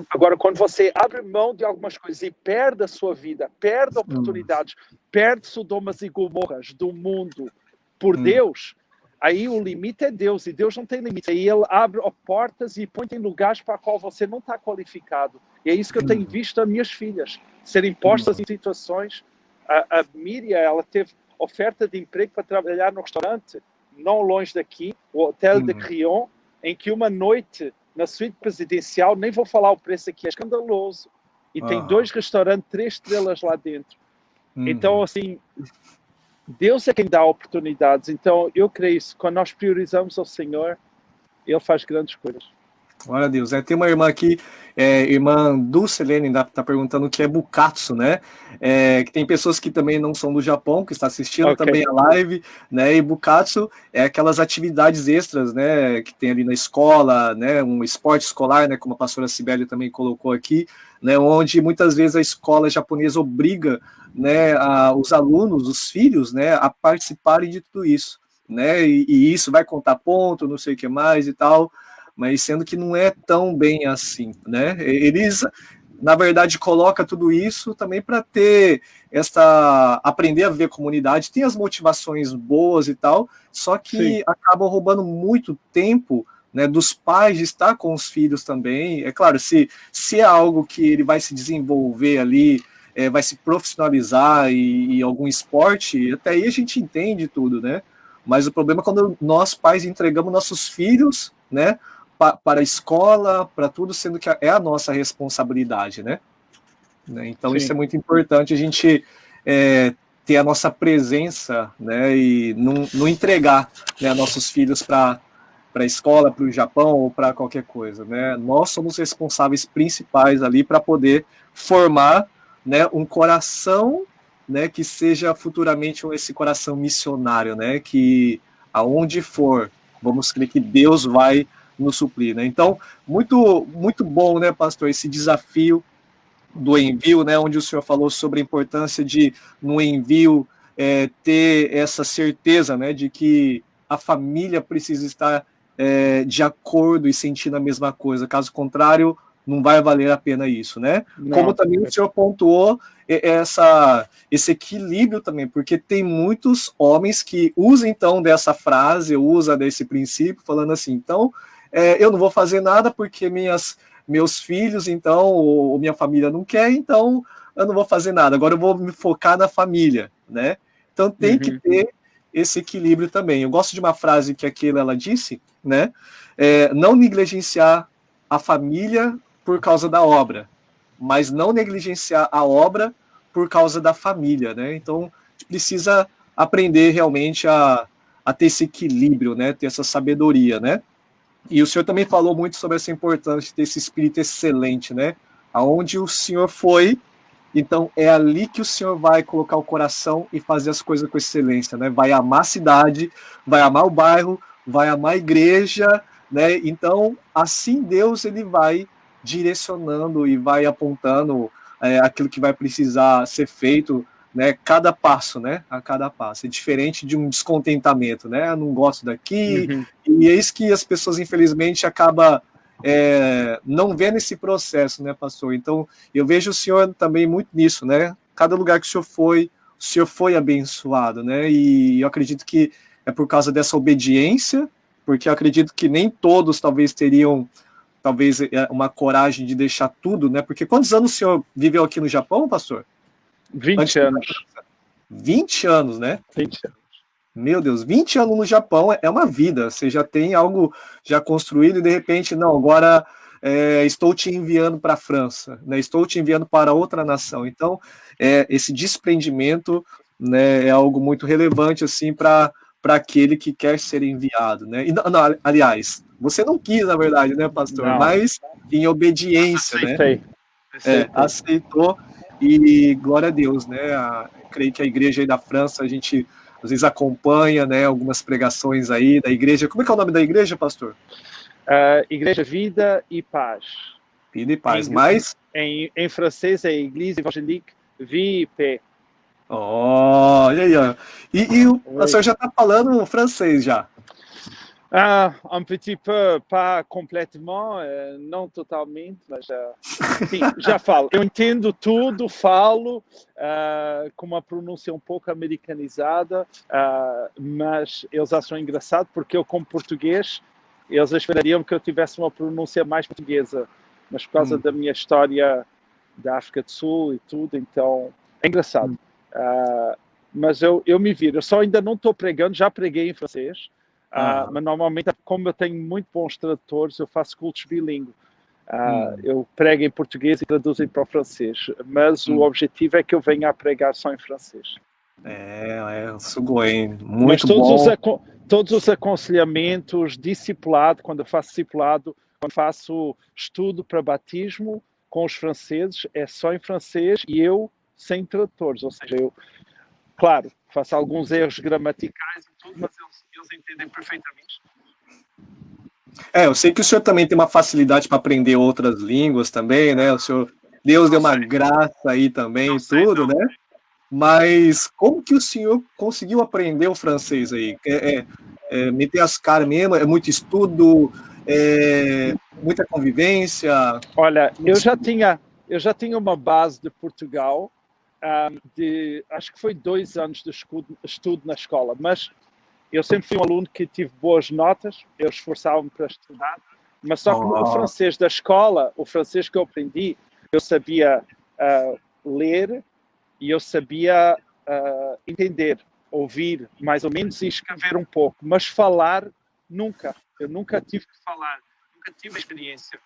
B: Agora, quando você abre mão de algumas coisas e perde a sua vida, perde oportunidades, perde Sodomas e Gomorras do mundo por Deus, aí o limite é Deus, e Deus não tem limite. Aí ele abre portas e põe em lugares para qual você não está qualificado. E é isso que eu tenho visto as minhas filhas, serem postas em situações. A Miriam, ela teve oferta de emprego para trabalhar no restaurante, não longe daqui, o Hotel de Crillon, em que uma noite, na suíte presidencial, nem vou falar o preço aqui, é escandaloso. E tem 2 restaurantes, 3 estrelas lá dentro. Então, assim... Deus é quem dá oportunidades, então eu creio que quando nós priorizamos ao Senhor, Ele faz grandes coisas.
A: Glória a Deus. Tem uma irmã aqui, irmã Dulcelene, está perguntando o que é Bukatsu, né? Que tem pessoas que também não são do Japão, que está assistindo também a live, né? E Bukatsu é aquelas atividades extras, né? Que tem ali na escola, né? Um esporte escolar, né? Como a pastora Cibele também colocou aqui, né? Onde muitas vezes a escola japonesa obriga, né? Os alunos, os filhos, né? A participarem de tudo isso, né? E isso vai contar ponto, não sei o que mais e tal. Mas sendo que não é tão bem assim, né? Eles, na verdade, colocam tudo isso também para ter aprender a ver a comunidade, tem as motivações boas e tal, só que acabam roubando muito tempo, né, dos pais de estar com os filhos também. É claro, se é algo que ele vai se desenvolver ali, vai se profissionalizar em algum esporte, até aí a gente entende tudo, né? Mas o problema é quando nós, pais, entregamos nossos filhos, né, para a escola, para tudo, sendo que é a nossa responsabilidade, né? Então, isso é muito importante, a gente ter a nossa presença, né, e não entregar, né, nossos filhos para a escola, para o Japão ou para qualquer coisa, né? Nós somos responsáveis principais ali para poder formar, né, um coração, né, que seja futuramente esse coração missionário, né, que aonde for, vamos crer que Deus vai nos suprir, né? Então, muito, muito bom, né, pastor, esse desafio do envio, né, onde o senhor falou sobre a importância de, no envio, ter essa certeza, né, de que a família precisa estar de acordo e sentindo a mesma coisa, caso contrário, não vai valer a pena isso, né? Não. Como também o senhor pontuou esse equilíbrio também, porque tem muitos homens que usam, então, dessa frase, usam desse princípio, falando assim, então, eu não vou fazer nada porque meus filhos, então, ou minha família não quer, então eu não vou fazer nada, agora eu vou me focar na família, né? Então tem que ter esse equilíbrio também. Eu gosto de uma frase que ela disse, né? Não negligenciar a família por causa da obra, mas não negligenciar a obra por causa da família, né? Então a gente precisa aprender realmente a ter esse equilíbrio, né? Ter essa sabedoria, né? E o senhor também falou muito sobre essa importância de ter esse espírito excelente, né? Aonde o senhor foi, então é ali que o senhor vai colocar o coração e fazer as coisas com excelência, né? Vai amar a cidade, vai amar o bairro, vai amar a igreja, né? Então, assim Deus ele vai direcionando e vai apontando aquilo que vai precisar ser feito, né? Cada passo, né? A cada passo. É diferente de um descontentamento, né? Eu não gosto daqui. E é isso que as pessoas, infelizmente, acabam não vendo esse processo, né, pastor? Então, eu vejo o senhor também muito nisso, né? cada lugar que o senhor foi abençoado, né? E eu acredito que é por causa dessa obediência, porque eu acredito que nem todos talvez teriam uma coragem de deixar tudo, né? Porque quantos anos o senhor viveu aqui no Japão, pastor?
B: 20 anos.
A: 20 anos, né?
B: 20 anos.
A: Meu Deus, 20 anos no Japão é uma vida. Você já tem algo já construído e de repente, não, agora estou te enviando para a França, né? Estou te enviando para outra nação. Então, esse desprendimento, né, é algo muito relevante assim para aquele que quer ser enviado, né? E, não, aliás, você não quis, na verdade, né, pastor?
B: Não.
A: Mas em obediência,
B: Aceitei.
A: né? Aceitou e glória a Deus, né? Creio que a igreja aí da França, a gente às vezes acompanha, né, algumas pregações aí da igreja. Como é que é o nome da igreja, pastor?
B: Igreja Vida e Paz.
A: Vida e Paz. Mas
B: em francês é Église Évangélique Vie et Paix.
A: Oh, e aí, ó. E o senhor já está falando francês já?
B: Un petit peu, pas complètement, não totalmente, mas sim, já falo. Eu entendo tudo, falo com uma pronúncia um pouco americanizada, mas eles acham engraçado porque eu, como português, eles esperariam que eu tivesse uma pronúncia mais portuguesa, mas por causa da minha história da África do Sul e tudo, então é engraçado. Mas eu me viro. Eu só ainda não estou pregando, já preguei em francês. Mas normalmente, como eu tenho muito bons tradutores, eu faço cultos bilíngue. Eu prego em português e traduzo para o francês. Mas o objetivo é que eu venha a pregar só em francês.
A: Sugoi, muito
B: mas
A: bom.
B: Todos os aconselhamentos, discipulado, quando eu faço discipulado, quando faço estudo para batismo com os franceses, é só em francês e eu sem tradutores. Ou seja, eu, claro, faço alguns erros gramaticais e tudo, mas eles entendem perfeitamente.
A: Eu sei que o senhor também tem uma facilidade para aprender outras línguas também, né? O senhor, Deus deu uma graça aí também e tudo, né? Mas como que o senhor conseguiu aprender o francês aí? Meter as caras mesmo? É muito estudo? Muita convivência?
B: Olha, eu já tinha uma base de Portugal, acho que foi 2 anos de estudo na escola, mas eu sempre fui um aluno que tive boas notas, eu esforçava-me para estudar, mas só que o francês da escola, o francês que eu aprendi, eu sabia ler e eu sabia entender, ouvir mais ou menos e escrever um pouco, mas falar nunca. Eu nunca tive que falar, nunca tive experiência.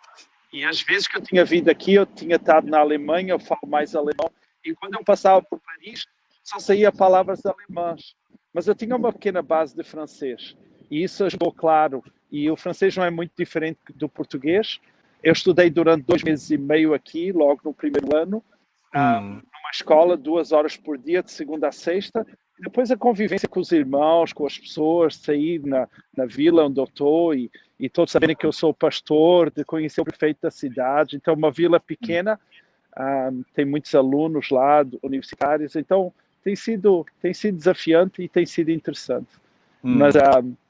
B: E às vezes que eu tinha vindo aqui, eu tinha estado na Alemanha, eu falo mais alemão, e quando eu passava por Paris, só saía palavras alemãs. Mas eu tinha uma pequena base de francês, e isso ajudou, claro. E o francês não é muito diferente do português. Eu estudei durante 2 meses e meio aqui, logo no primeiro ano, numa escola, 2 horas por dia, de segunda a sexta. E depois a convivência com os irmãos, com as pessoas, sair na vila onde eu estou, e todos saberem que eu sou pastor, de conhecer o prefeito da cidade. Então, uma vila pequena, tem muitos alunos lá, universitários, então tem sido desafiante e tem sido interessante.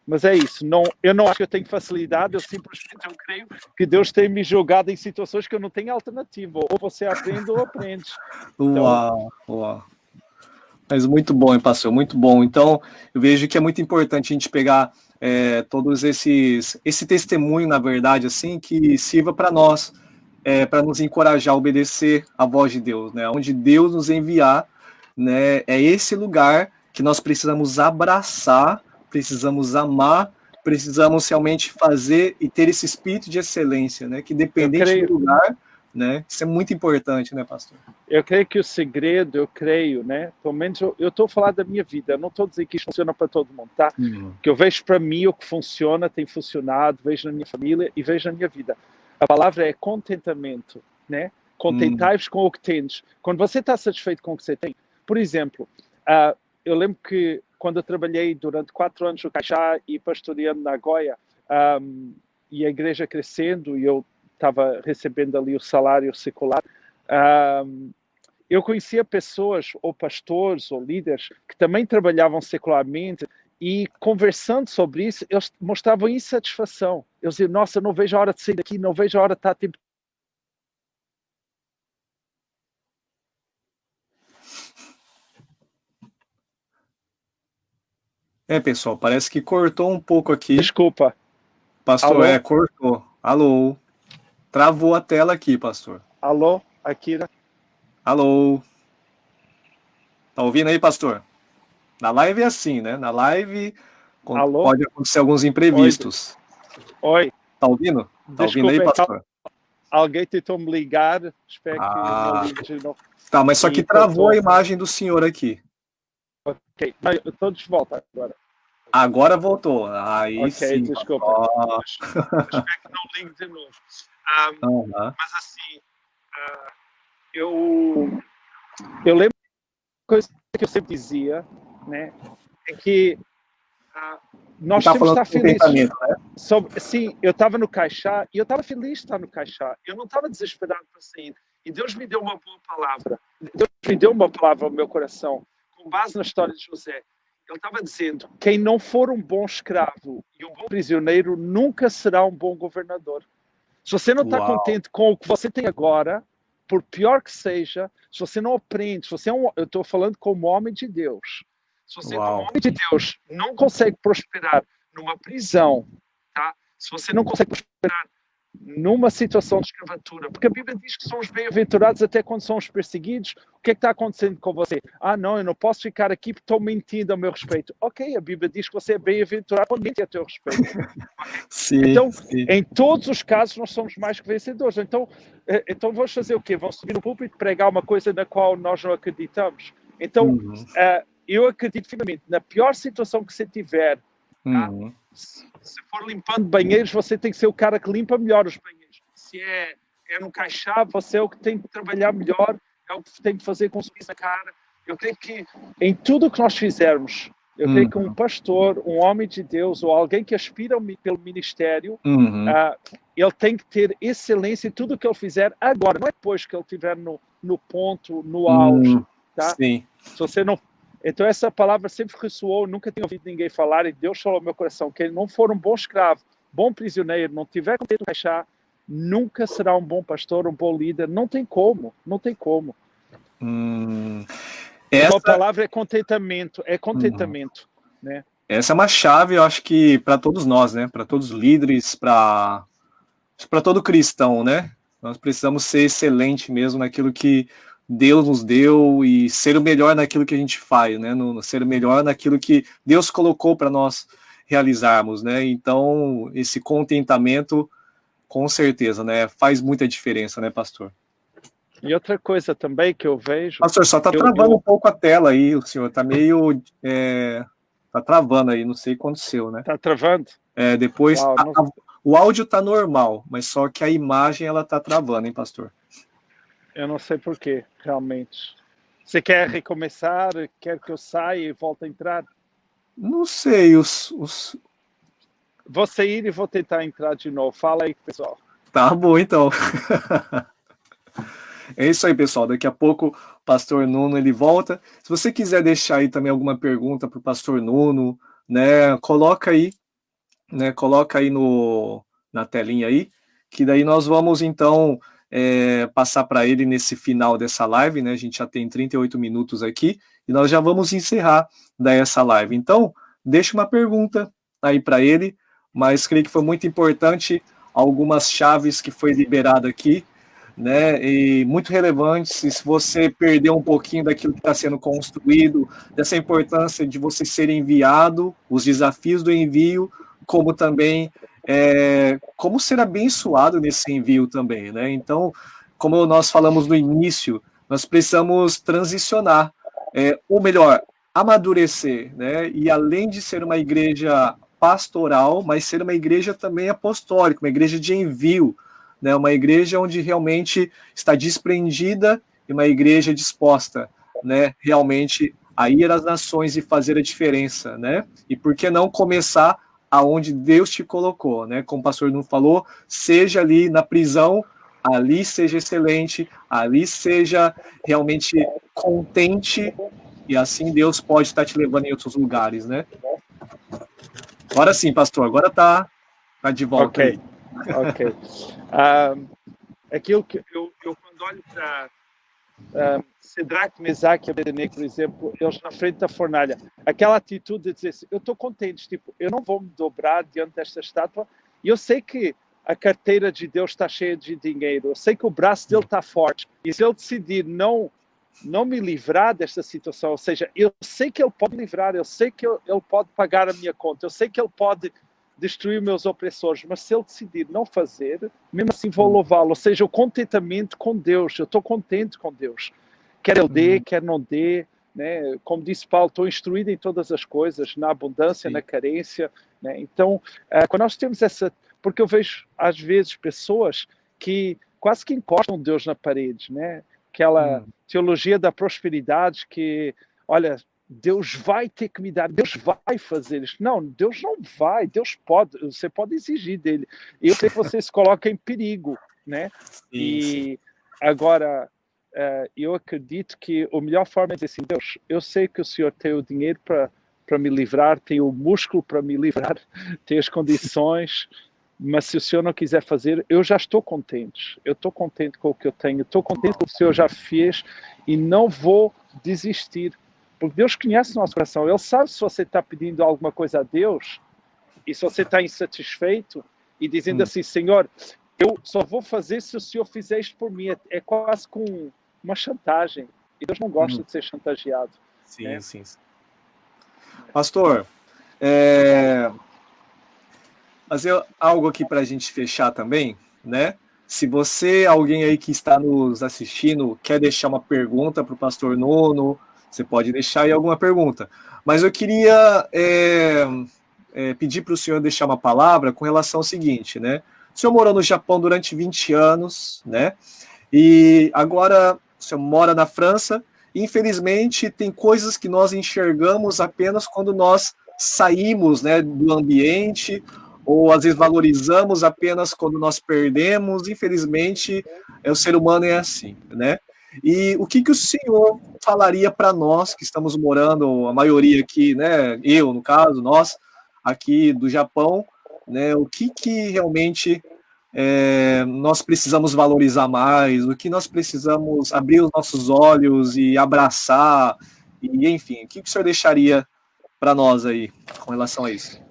B: Mas é isso, eu não acho que eu tenho facilidade, eu simplesmente creio que Deus tem me jogado em situações que eu não tenho alternativa, ou você aprende ou aprendes.
A: Uau. Mas muito bom, hein, pastor, muito bom. Então, eu vejo que é muito importante a gente pegar todos esse testemunho, na verdade, assim, que sirva para nós, para nos encorajar a obedecer à voz de Deus, né? Onde Deus nos enviar, né? É esse lugar que nós precisamos abraçar, precisamos amar, precisamos realmente fazer e ter esse espírito de excelência, né? Que independente do lugar, né? Isso é muito importante, né, pastor?
B: Eu creio que o segredo, né? Pelo menos eu estou a falar da minha vida, eu não estou a dizer que isto funciona para todo mundo, tá? Que eu vejo para mim o que funciona, tem funcionado, vejo na minha família e vejo na minha vida. A palavra é contentamento, né? Contentai-vos com o que tens. Quando você está satisfeito com o que você tem, por exemplo, eu lembro que quando eu trabalhei durante 4 anos no Caixá e pastoreando na Goia, e a igreja crescendo, e eu estava recebendo ali o salário secular, eu conhecia pessoas, ou pastores, ou líderes, que também trabalhavam secularmente, e conversando sobre isso, eles mostravam insatisfação. Eles diziam, nossa, não vejo a hora de sair daqui, não vejo a hora de estar tempo.
A: Pessoal, parece que cortou um pouco aqui.
B: Desculpa.
A: Pastor,
B: Alô?
A: Cortou. Alô? Travou a tela aqui, pastor.
B: Alô, Akira?
A: Alô? Tá ouvindo aí, pastor? Na live é assim, né? Na live
B: Alô?
A: pode acontecer alguns imprevistos.
B: Oi.
A: Tá ouvindo? Tá ouvindo aí, pastor?
B: Alguém tentou me ligar, espero que não ligue de novo.
A: Tá, mas só que travou a imagem do senhor aqui.
B: Ok, eu estou de volta agora.
A: Agora voltou. Aí
B: ok,
A: sim.
B: Desculpa. Espero que não ligue de novo. Mas assim, eu lembro uma coisa que eu sempre dizia, né? É que nós temos que estar felizes. Né? Sim, eu estava no Caixá e eu estava feliz de estar no Caixá. Eu não estava desesperado para sair. E Deus me deu uma boa palavra. Deus me deu uma palavra ao meu coração, com base na história de José. Ele estava dizendo: quem não for um bom escravo e um bom prisioneiro nunca será um bom governador. Se você não está contente com o que você tem agora, por pior que seja, se você não aprende, se você eu estou falando como homem de Deus, se você como homem de Deus não consegue prosperar numa prisão, tá? Se você não consegue prosperar numa situação de escravatura, porque a Bíblia diz que são os bem-aventurados até quando são os perseguidos. O que é que está acontecendo com você? Não, eu não posso ficar aqui porque estou mentindo a meu respeito. Ok, a Bíblia diz que você é bem-aventurado quando mente a teu respeito.
A: Sim,
B: então,
A: sim.
B: Em todos os casos, nós somos mais que vencedores. Então vamos fazer o quê? Vamos subir no púlpito e pregar uma coisa na qual nós não acreditamos? Então, eu acredito firmemente, na pior situação que você tiver, tá? Se for limpando banheiros, você tem que ser o cara que limpa melhor os banheiros. Se é no caixá, você é o que tem que trabalhar melhor, é o que tem que fazer com sorriso na cara. Eu creio que em tudo o que nós fizermos, eu creio que um pastor, um homem de Deus ou alguém que aspira pelo ministério, ele tem que ter excelência em tudo o que ele fizer agora, não é depois que ele estiver no ponto, no auge. Tá?
A: Sim.
B: Se você não... Então essa palavra sempre ressoou, nunca tinha ouvido ninguém falar, e Deus falou ao meu coração: que ele não for um bom escravo, bom prisioneiro, não tiver com tempo de achar, nunca será um bom pastor, um bom líder. Não tem como, não tem como. Uma palavra é contentamento, né?
A: Essa é uma chave, eu acho que para todos nós, né? Para todos os líderes, para todo cristão, né? Nós precisamos ser excelente mesmo naquilo que Deus nos deu e ser o melhor naquilo que a gente faz, né? Ser o melhor naquilo que Deus colocou para nós realizarmos, né? Então, esse contentamento, com certeza, né? Faz muita diferença, né, pastor?
B: E outra coisa também que eu vejo...
A: Pastor, só está travando um pouco a tela aí, o senhor está meio... Tá travando aí, não sei o que aconteceu, né?
B: Tá travando?
A: Depois, o áudio tá normal, mas só que a imagem, ela tá travando, hein, pastor?
B: Eu não sei porquê, realmente. Você quer recomeçar? Quer que eu saia e volte a entrar?
A: Não sei,
B: Vou sair e vou tentar entrar de novo. Fala aí, pessoal.
A: Tá bom, então. É isso aí, pessoal. Daqui a pouco o pastor Nuno, ele volta. Se você quiser deixar aí também alguma pergunta para o pastor Nuno, né, coloca aí, né, na telinha aí, que daí nós vamos, então, passar para ele nesse final dessa live, né? A gente já tem 38 minutos aqui, e nós já vamos encerrar daí essa live. Então, deixa uma pergunta aí para ele, mas creio que foi muito importante algumas chaves que foi liberada aqui, né, e muito relevantes. E se você perdeu um pouquinho daquilo que está sendo construído, dessa importância de você ser enviado, os desafios do envio, como também como ser abençoado nesse envio também, né? Então, como nós falamos no início, nós precisamos transicionar, ou melhor, amadurecer, né? E além de ser uma igreja pastoral, mas ser uma igreja também apostólica, uma igreja de envio, né, uma igreja onde realmente está desprendida e uma igreja disposta, né, realmente a ir às nações e fazer a diferença, né? E por que não começar aonde Deus te colocou, né? Como o pastor não falou, seja ali na prisão, ali seja excelente, ali seja realmente contente, e assim Deus pode estar te levando em outros lugares, né? Agora sim, pastor, agora tá de volta aí.
B: Ok. Aquilo que eu quando olho para Cedraque, Mesaque e Abednego, por exemplo, eles na frente da fornalha, aquela atitude de dizer assim, eu estou contente, tipo, eu não vou me dobrar diante desta estátua, e eu sei que a carteira de Deus está cheia de dinheiro, eu sei que o braço dele está forte, e se ele decidir não me livrar desta situação, ou seja, eu sei que ele pode livrar, eu sei que ele pode pagar a minha conta, eu sei que ele pode destruir meus opressores, mas se ele decidir não fazer, mesmo assim vou louvá-lo, ou seja, o contentamento com Deus, eu estou contente com Deus, quer ele dê, quer não dê, né? Como disse Paulo, estou instruído em todas as coisas, na abundância, na carência, né? Então, quando nós temos essa, porque eu vejo às vezes pessoas que quase que encostam Deus na parede, né? Aquela teologia da prosperidade que, olha, Deus vai ter que me dar, Deus vai fazer isto. Não, Deus não vai, Deus pode, você pode exigir dele. Eu sei que você se coloca em perigo, né? Sim. Agora, eu acredito que a melhor forma é dizer assim, Deus, eu sei que o Senhor tem o dinheiro para me livrar, tem o músculo para me livrar, tem as condições, mas se o Senhor não quiser fazer, eu já estou contente. Eu estou contente com o que eu tenho, estou contente com o que o Senhor já fez e não vou desistir. Porque Deus conhece o nosso coração. Ele sabe se você está pedindo alguma coisa a Deus e se você está insatisfeito e dizendo assim, Senhor, eu só vou fazer se o Senhor fizer isto por mim. É quase com uma chantagem. E Deus não gosta de ser chantageado.
A: Sim, né? Sim. Pastor, fazer algo aqui para a gente fechar também, né? Se você, alguém aí que está nos assistindo, quer deixar uma pergunta para o pastor Nono, você pode deixar aí alguma pergunta. Mas eu queria pedir para o senhor deixar uma palavra com relação ao seguinte, né? O senhor morou no Japão durante 20 anos, né? E agora o senhor mora na França. E, infelizmente, tem coisas que nós enxergamos apenas quando nós saímos, né, do ambiente, ou às vezes valorizamos apenas quando nós perdemos. Infelizmente, o ser humano é assim, né? E o que o senhor falaria para nós que estamos morando, a maioria aqui, né? Eu, no caso, nós aqui do Japão, né? O que realmente nós precisamos valorizar mais, o que nós precisamos abrir os nossos olhos e abraçar, e enfim, o que o senhor deixaria para nós aí com relação a isso?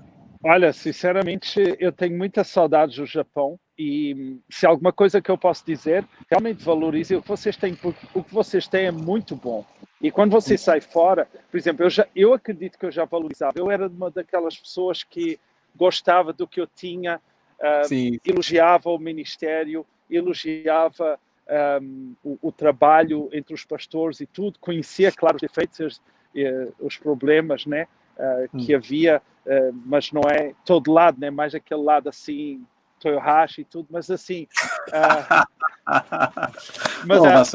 B: Olha, sinceramente, eu tenho muitas saudades do Japão e se alguma coisa que eu posso dizer, realmente valorize o que vocês têm, porque o que vocês têm é muito bom. E quando você sai fora, por exemplo, eu acredito que eu já valorizava. Eu era uma daquelas pessoas que gostava do que eu tinha, elogiava o ministério, elogiava o trabalho entre os pastores e tudo, conhecia, claro, os defeitos, os problemas, né? Que havia, mas não é todo lado, né? Mais aquele lado assim, Toyohashi e tudo, mas assim...
A: mas,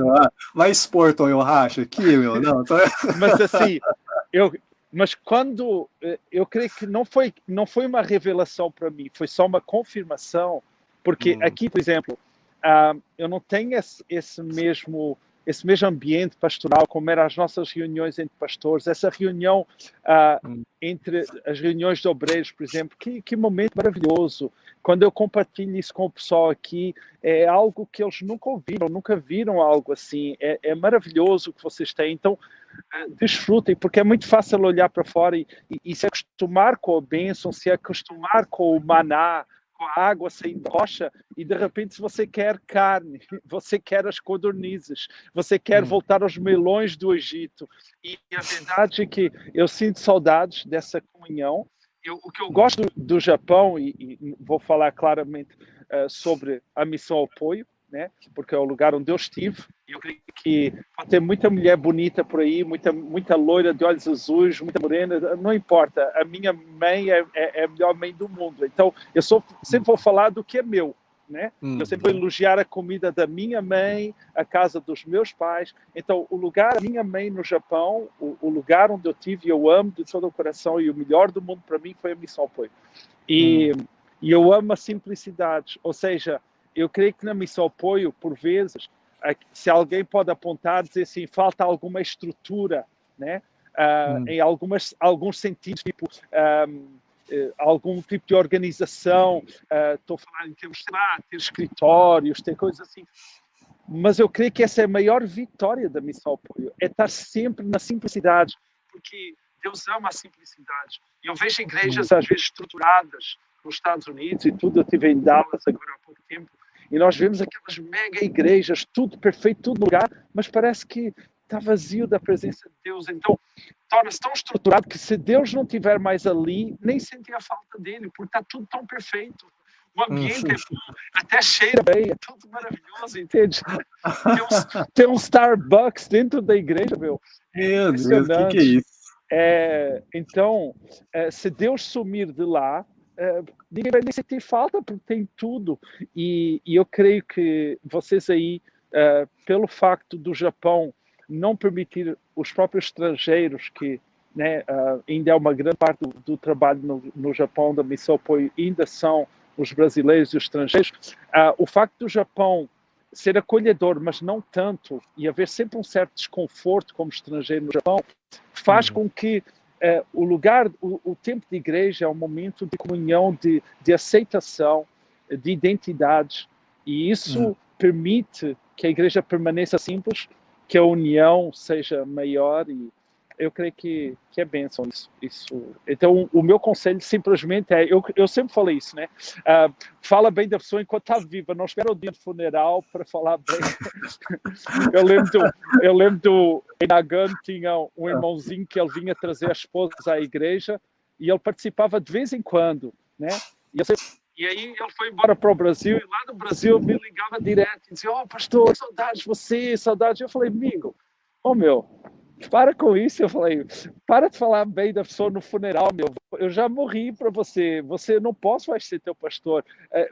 A: vai expor Toyohashi aqui, meu? Não,
B: mas assim, mas quando... Eu creio que não foi uma revelação para mim, foi só uma confirmação, porque aqui, por exemplo, eu não tenho esse mesmo ambiente pastoral, como eram as nossas reuniões entre pastores, essa reunião entre as reuniões de obreiros, por exemplo, que momento maravilhoso. Quando eu compartilho isso com o pessoal aqui, é algo que eles nunca ouviram, nunca viram algo assim. É maravilhoso o que vocês têm. Então, desfrutem, porque é muito fácil olhar para fora e se acostumar com a bênção, se acostumar com o maná, com a água saindo da rocha, e de repente você quer carne, você quer as codornizes, você quer voltar aos melões do Egito. E a verdade é que eu sinto saudades dessa comunhão. O que eu gosto do Japão, e vou falar claramente sobre a missão apoio, né? Porque é o lugar onde eu estive. Eu creio que pode ter muita mulher bonita por aí, muita loira de olhos azuis, muita morena, não importa. A minha mãe é a melhor mãe do mundo. Então, eu sempre vou falar do que é meu, né? Eu sempre vou elogiar a comida da minha mãe, a casa dos meus pais. Então, o lugar da minha mãe no Japão, o lugar onde eu tive, eu amo de todo o coração, e o melhor do mundo para mim foi a missão apoio. E eu amo a simplicidade, ou seja, eu creio que na missão apoio, por vezes, se alguém pode apontar, dizer assim, falta alguma estrutura, né? Em alguns sentidos, tipo algum tipo de organização, estou a falar em termos de ter escritórios, ter coisas assim. Mas eu creio que essa é a maior vitória da Missão Apoio, é estar sempre na simplicidade, porque Deus ama a simplicidade. Eu vejo igrejas, às vezes, estruturadas nos Estados Unidos e tudo. Eu estive em Dallas agora há pouco tempo, e nós vemos aquelas mega igrejas, tudo perfeito, tudo no lugar, mas parece que está vazio da presença de Deus. Então, torna-se tão estruturado que se Deus não estiver mais ali, nem sente a falta dele, porque está tudo tão perfeito. O ambiente é bom, até cheira bem, é tudo maravilhoso, entende? Tem um Starbucks dentro da igreja, meu.
A: Meu Deus, o que é isso?
B: Então, se Deus sumir de lá, ninguém vai nem sentir falta, porque tem tudo. E eu creio que vocês aí, pelo facto do Japão não permitir os próprios estrangeiros, que, né, ainda é uma grande parte do trabalho no Japão, da Missão Apoio, ainda são os brasileiros e os estrangeiros, o facto do Japão ser acolhedor, mas não tanto, e haver sempre um certo desconforto como estrangeiro no Japão, faz com que o lugar, o tempo de igreja é um momento de comunhão, de aceitação, de identidades, e isso permite que a igreja permaneça simples, que a união seja maior, e eu creio que é bênção isso. Então, o meu conselho simplesmente é, eu sempre falei isso, né? Fala bem da pessoa enquanto está viva, não espera o dia do funeral para falar bem. Eu lembro do Nagano, tinha um irmãozinho que ele vinha trazer a esposa à igreja, e ele participava de vez em quando, né? E aí ele foi embora para o Brasil, e lá no Brasil me ligava direto, e dizia, pastor, saudades de você, saudades. Eu falei, amigo, meu, para com isso. Eu falei, para de falar bem da pessoa no funeral, meu. Eu já morri para você. Você não posso mais ser teu pastor.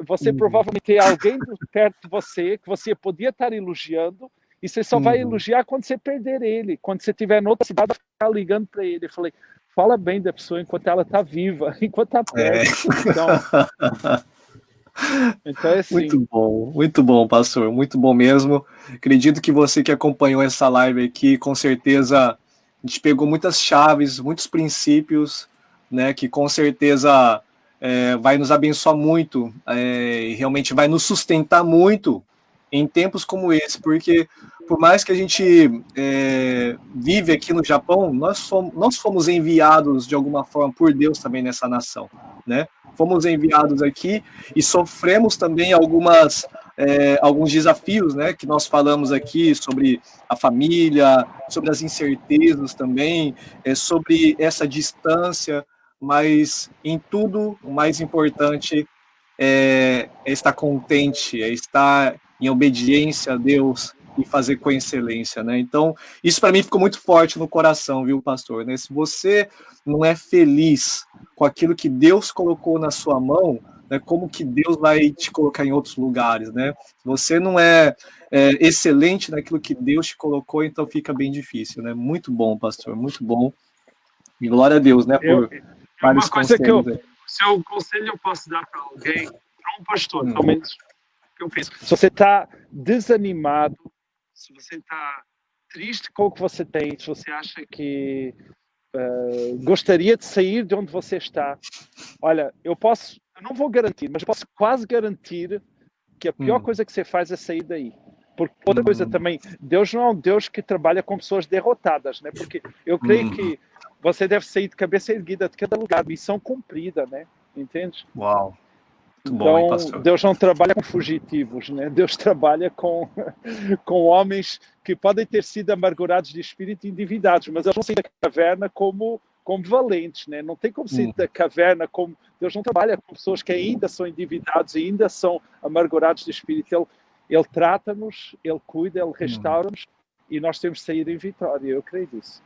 B: Você provavelmente tem alguém perto de você que você podia estar elogiando, e você só vai elogiar quando você perder ele. Quando você estiver em outra cidade, ficar ligando para ele. Eu falei, fala bem da pessoa enquanto ela está viva, enquanto está perto. Então é assim.
A: Muito bom, pastor, muito bom mesmo. Acredito que você que acompanhou essa live aqui, com certeza a gente pegou muitas chaves, muitos princípios, né, que com certeza vai nos abençoar muito, e realmente vai nos sustentar muito em tempos como esse, porque por mais que a gente vive aqui no Japão, nós fomos enviados de alguma forma por Deus também nessa nação, né? Fomos enviados aqui e sofremos também alguns desafios, né, que nós falamos aqui sobre a família, sobre as incertezas também, sobre essa distância, mas em tudo o mais importante é estar contente, é estar em obediência a Deus e fazer com excelência, né? Então, isso para mim ficou muito forte no coração, viu, pastor? Né? Se você não é feliz com aquilo que Deus colocou na sua mão, né, como que Deus vai te colocar em outros lugares, né? Se você não é excelente naquilo que Deus te colocou, então fica bem difícil, né? Muito bom, pastor, muito bom. E glória a Deus, né, por vários conselhos.
B: Seu conselho eu posso dar para alguém, para um pastor, pelo menos que eu penso. Se você está desanimado, se você está triste com o que você tem, se você acha que gostaria de sair de onde você está, olha, eu não vou garantir, mas eu posso quase garantir que a pior coisa que você faz é sair daí. Porque outra coisa também, Deus não é um Deus que trabalha com pessoas derrotadas, né? Porque eu creio que você deve sair de cabeça erguida de cada lugar, missão cumprida, né? Entende?
A: Uau! Muito
B: então,
A: bom, hein, pastor?
B: Deus não trabalha com fugitivos, né? Deus trabalha com homens que podem ter sido amargurados de espírito e endividados, mas eles vão sair da caverna como valentes, né? Não tem como sair da caverna como... Deus não trabalha com pessoas que ainda são endividados, ainda são amargurados de espírito. Ele trata-nos, Ele cuida, Ele restaura-nos, e nós temos de sair em vitória. Eu creio nisso.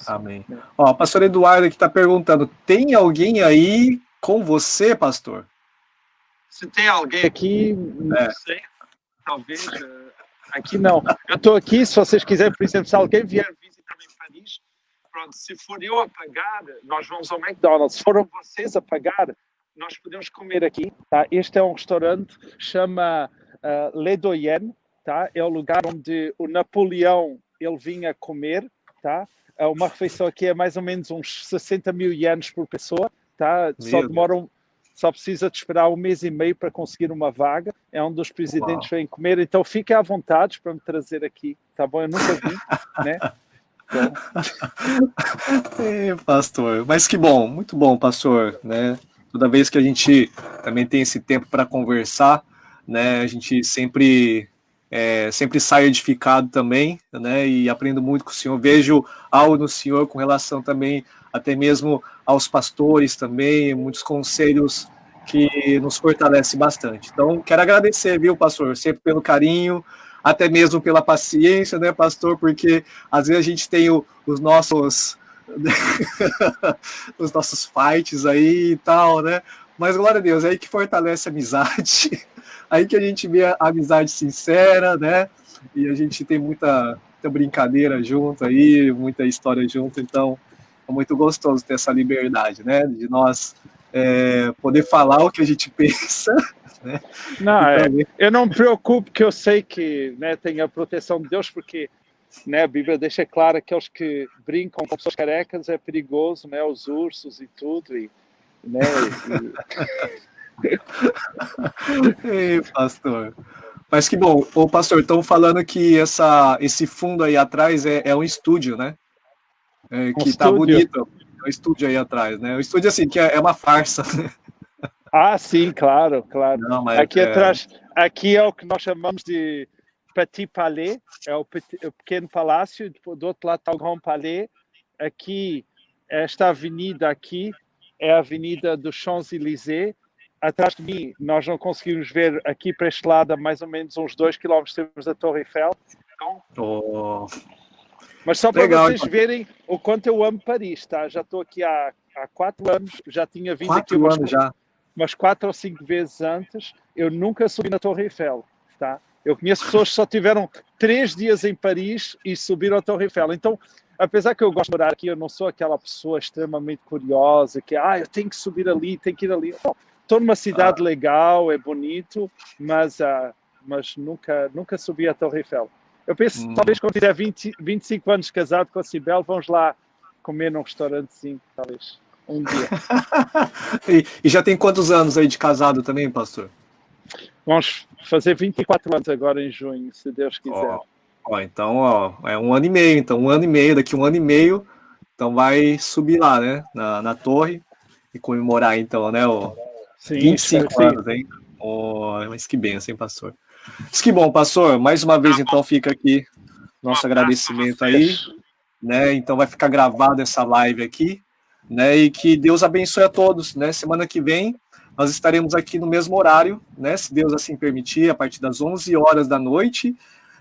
A: Amém. Ó, pastor Eduardo aqui está perguntando, tem alguém aí com você, pastor?
B: Se tem alguém aqui, não sei, talvez, aqui não. Eu estou aqui, se vocês quiserem, por exemplo, se alguém vier visitar-me em Paris, pronto, se for eu a pagar, nós vamos ao McDonald's. Se foram vocês a pagar, nós podemos comer aqui, tá? Este é um restaurante, chama Le Doyen, tá? É o lugar onde o Napoleão ele vinha comer, tá? Uma refeição aqui é mais ou menos uns 60 mil ienes por pessoa, tá? só precisa de esperar 1 mês e meio para conseguir uma vaga. É um dos presidentes que vem comer, então fiquem à vontade para me trazer aqui, tá bom? Eu nunca vi, né? Então...
A: pastor, mas que bom, muito bom, pastor, né? Toda vez que a gente também tem esse tempo para conversar, né? A gente sempre sai edificado também, né? E aprendo muito com o senhor. Vejo algo no senhor com relação também, até mesmo aos pastores também, muitos conselhos que nos fortalecem bastante. Então, quero agradecer, viu, pastor, sempre pelo carinho, até mesmo pela paciência, né, pastor? Porque às vezes a gente tem os nossos os nossos fights aí e tal, né? Mas glória a Deus, é aí que fortalece a amizade, aí que a gente vê a amizade sincera, né? E a gente tem muita brincadeira junto aí, muita história junto, então é muito gostoso ter essa liberdade, né? De nós poder falar o que a gente pensa, né?
B: Não, eu não me preocupo, que eu sei que, né, tem a proteção de Deus, porque, né, a Bíblia deixa claro que aqueles que brincam com pessoas carecas é perigoso, né? Os ursos e tudo, né?
A: Ei, pastor. Mas que bom. Ô, pastor, estão falando que esse fundo aí atrás é um estúdio, né? Que tá bonito. É um estúdio aí atrás, né? O estúdio, assim, que é uma farsa.
B: Ah, sim, claro, claro.
A: Não, mas
B: aqui atrás, aqui é o que nós chamamos de Petit Palais, é o pequeno palácio, do outro lado está o Grand Palais. Aqui, esta avenida aqui é a Avenida dos Champs-Élysées. Atrás de mim, nós não conseguimos ver aqui para este lado, a mais ou menos uns 2 km, temos a Torre Eiffel.
A: Oh.
B: Mas só para vocês verem o quanto eu amo Paris, tá? Já estou aqui há 4 anos, já tinha vindo aqui umas 4 ou 5 vezes antes. Eu nunca subi na Torre Eiffel, tá? Eu conheço pessoas que só tiveram 3 dias em Paris e subiram a Torre Eiffel. Então, apesar que eu gosto de morar aqui, eu não sou aquela pessoa extremamente curiosa que, eu tenho que subir ali, tenho que ir ali. Estou numa cidade legal, é bonito, mas nunca subi a Torre Eiffel. Eu penso, talvez quando tiver 25 anos casado com a Cibele, vamos lá comer num restaurantezinho, talvez, um dia.
A: E já tem quantos anos aí de casado também, pastor?
B: Vamos fazer 24 anos agora em junho, se Deus quiser.
A: Então, é 1 ano e meio. Então, 1 ano e meio, daqui 1 ano e meio, então vai subir lá, né? Na torre e comemorar, então, né?
B: Sim,
A: 25 anos, hein? Mas que benção, hein, pastor? Mas que bom, pastor. Mais uma vez, então, fica aqui nosso agradecimento aí, né? Então, vai ficar gravado essa live aqui, né? E que Deus abençoe a todos, né? Semana que vem, nós estaremos aqui no mesmo horário, né? Se Deus assim permitir, a partir das 11 horas da noite,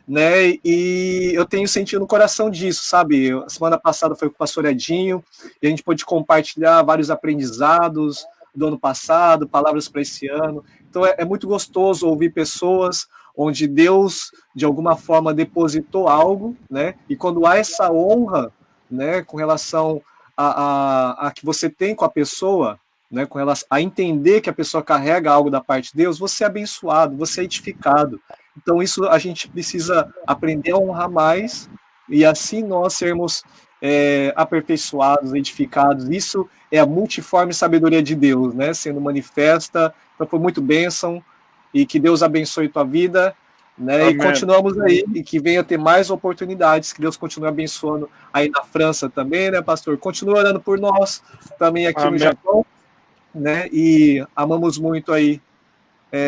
A: né? E eu tenho sentido no coração disso, sabe? A semana passada foi com o pastor Edinho, e a gente pôde compartilhar vários aprendizados do ano passado, palavras para esse ano. Então é muito gostoso ouvir pessoas onde Deus, de alguma forma, depositou algo, né? E quando há essa honra, né, com relação a que você tem com a pessoa, né, com relação a entender que a pessoa carrega algo da parte de Deus, você é abençoado, você é edificado. Então isso a gente precisa aprender a honrar mais, e assim nós sermos aperfeiçoados, edificados. Isso é a multiforme sabedoria de Deus, né, sendo manifesta. Então foi muito bênção, e que Deus abençoe tua vida, né? E continuamos aí, e que venha ter mais oportunidades, que Deus continue abençoando aí na França também, né, pastor? Continua orando por nós também aqui no Japão, né? E amamos muito aí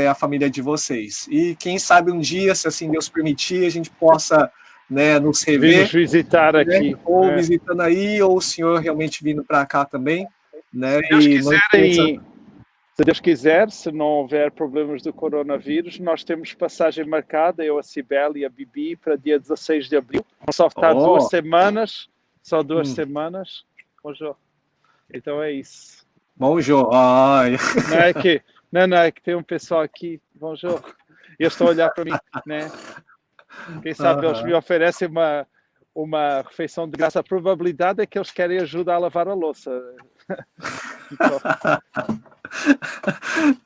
A: a família de vocês. E quem sabe um dia, se assim Deus permitir, a gente possa, né, nos rever,
B: nos visitar, né, aqui,
A: ou visitando aí, ou o senhor realmente vindo para cá também, né?
B: Se Deus quiser, se não houver problemas do coronavírus, nós temos passagem marcada, eu, a Cibele e a Bibi, para dia 16 de abril. Só está 2 semanas, só 2 semanas. Bonjour. Então é isso.
A: Bonjour.
B: Não é que tem um pessoal aqui, bonjour. E eles estão a olhar para mim, né? Quem sabe eles me oferecem uma refeição de graça. A probabilidade é que eles querem ajudar a lavar a louça. Então...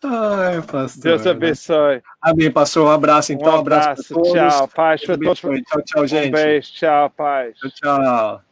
A: Ai, pastor.
B: Deus abençoe.
A: Amém, pastor. Um abraço, então. Um abraço para todos.
B: Tchau, paz para todos.
A: Tchau, gente.
B: Um beijo, tchau, paz.
A: Tchau.